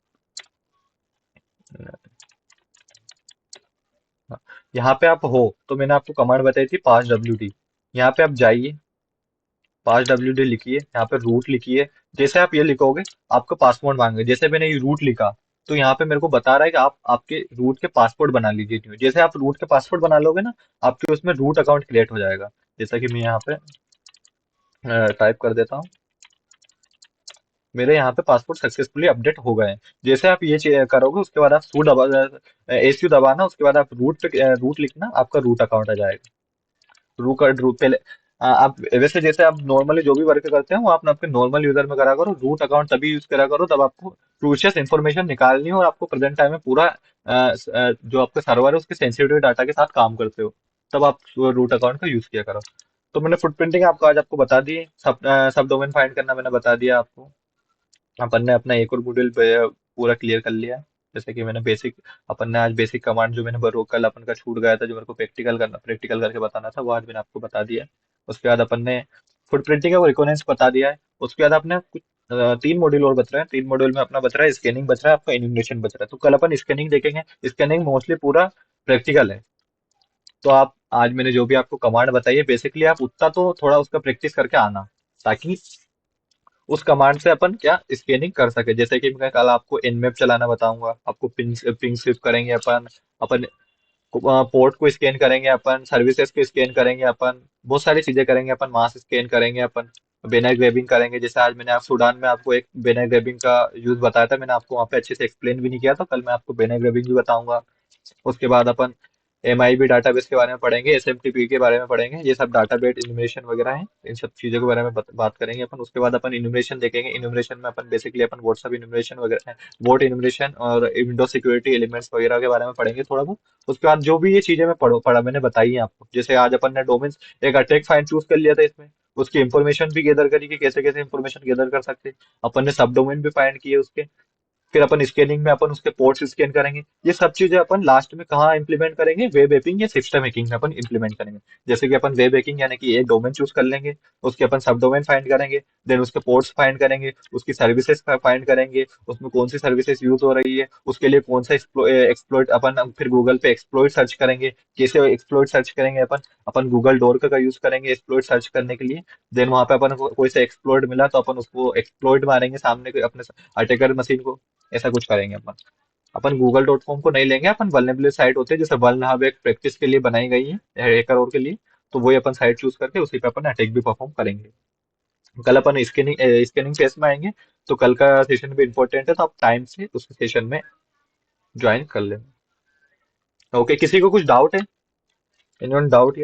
हाँ, यहाँ पे आप हो तो मैंने आपको कमांड बताई थी 5 WD। यहाँ पे आप जाइए, 5 WD लिखिए, यहाँ पे रूट लिखिए। जैसे आप ये लिखोगे आपका पासपोर्ट मांगे, जैसे मैंने ये रूट लिखा तो यहाँ पे मेरे को बता रहा है कि आप आपके रूट के पासपोर्ट बना लीजिए न्यू। जैसे आप रूट के पासपोर्ट बना लोगे ना, आपके उसमें रूट अकाउंट क्रिएट हो जाएगा। जैसा कि मैं यहाँ पे टाइप कर देता हूँ, मेरे यहाँ पे पासपोर्ट सक्सेसफुली अपडेट हो गए हैं। जैसे आप ये करोगे उसके बाद आप सू दबा एसयू दबाना, उसके बाद आप रूट पे रूट लिखना, आपका रूट अकाउंट आ जाएगा। रू पहले आप वैसे जैसे आप नॉर्मली जो भी वर्क करते हैं वो आप आपके नॉर्मल यूजर में करा करो। रूट अकाउंट तभी यूज करा करो तब आपको क्रूशियस इन्फॉर्मेशन निकालनी हो और आपको प्रेजेंट टाइम में पूरा जो आपका सर्वर है उसके सेंसिटिव डाटा के साथ काम करते हो, तब आप रूट अकाउंट का यूज किया करो। तो मैंने फुटप्रिंटिंग आपको आज आपको बता दी। सब डोमेन फाइंड करना मैंने बता दिया आपको। अपन ने अपना एक और मॉड्यूल पूरा क्लियर कर लिया। जैसे कि मैंने बेसिक, अपन ने आज बेसिक कमांड जो मैंने कल अपन का छूट गया था, जो मेरे को प्रैक्टिकल करके बताना था, वो आज मैंने आपको बता दिया है। उसके बाद अपन ने फुटप्रिंटिंग का रिकॉर्डेंस बता दिया है। उसके बाद आपने कुछ 3 मॉड्यूल और बच रहे हैं। 3 मॉड्यूल में अपना बच रहा है स्कैनिंग, बच रहा है आपका इन्यूमरेशन बच रहा है। तो कल अपन स्कैनिंग देखेंगे। स्कैनिंग मोस्टली पूरा प्रैक्टिकल है। तो आप आज मैंने जो भी आपको कमांड बताई है, बेसिकली आप उतना तो थोड़ा उसका प्रैक्टिस करके आना, ताकि उस कमांड से अपन क्या स्कैनिंग कर सके। जैसे कि मैं कल आपको nmap चलाना बताऊंगा, आपको पिंग पिंग स्विप करेंगे अपन। अपन पोर्ट को स्कैन करेंगे अपन, सर्विसेज को स्कैन करेंगे अपन, बहुत सारी चीजें करेंगे अपन, मास स्कैन करेंगे अपन, बैनर ग्रेबिंग करेंगे। जैसे आज मैंने आप सूडान में आपको एक बैनर ग्रेबिंग का यूज बताया था, मैंने आपको वहाँ पे अच्छे से एक्सप्लेन भी नहीं किया, तो कल मैं आपको बैनर ग्रेबिंग भी बताऊंगा। उसके बाद अपन MIB डाटाबेस के बारे में पढ़ेंगे, SMTP के बारे में पढ़ेंगे। ये सब डाटाबेस इन्यूमरेशन वगैरह हैं, इन सब चीजों के बारे में बात करेंगे अपन। उसके बाद अपन इन्यूमरेशन देखेंगे। इन्यूमरेशन में अपन बेसिकली अपन व्हाट्सएप इन्यूमरेशन वगैरह, वोट इन्यूमरेशन और विंडो सिक्योरिटी एलिमेंट्स वगैरह के बारे में पढ़ेंगे थोड़ा बहुत। उसके बाद जो भी ये चीजें मैं पढ़ा मैंने बताई है आपको। जैसे आज अपन ने डोमेन्स, एक अटैक फाइल चूज कर लिया था इसमें, उसकी इंफॉर्मेशन भी गैदर करी कि कैसे कैसे इंफॉर्मेशन गैदर कर सकते हैं। अपन ने सब डोमेन भी फाइंड किए उसके। फिर अपन स्कैनिंग में अपन उसके पोर्ट्स स्कैन करेंगे। ये सब चीजें अपन लास्ट में कहाँ इंप्लीमेंट करेंगे, वेब एपिंग या सिस्टम हैकिंग में अपन इंप्लीमेंट करेंगे। जैसे कि अपन वेब हैकिंग यानी कि एक डोमेन चूज कर लेंगे, उसके अपन सब डोमेन फाइंड करेंगे, देन उसके पोर्ट्स फाइंड करेंगे, उसकी सर्विसेज फाइंड करेंगे, उसमें कौन सी सर्विसेज यूज हो रही है, उसके लिए कौन सा एक्सप्लोइट अपन, फिर गूगल पे एक्सप्लोइट सर्च करेंगे। कैसे एक्सप्लोइट सर्च करेंगे अपन, अपन गूगल डोर का यूज करेंगे एक्सप्लोइट सर्च करने के लिए। देन वहां पे अपन को कोई सा एक्सप्लोइट मिला तो अपन उसको एक्सप्लोइट मारेंगे सामने अपने अटैकर मशीन को। ऐसा कुछ करेंगे अपन। अपन google.com को नहीं लेंगे, अपन वल्नरेबल साइट होते हैं, जैसे वल्न हब एक प्रैक्टिस के लिए बनाई गई है हैकर और के लिए, तो वही अपन साइट चूज करके उसी पे अपन अटैक भी परफॉर्म करेंगे। कल अपन स्कैनिंग फेस में आएंगे। तो कल का सेशन भी इंपॉर्टेंट है, तो आप टाइम से उस सेशन में ज्वाइन कर लेना। ओके, किसी को कुछ डाउट है? Anyone doubt?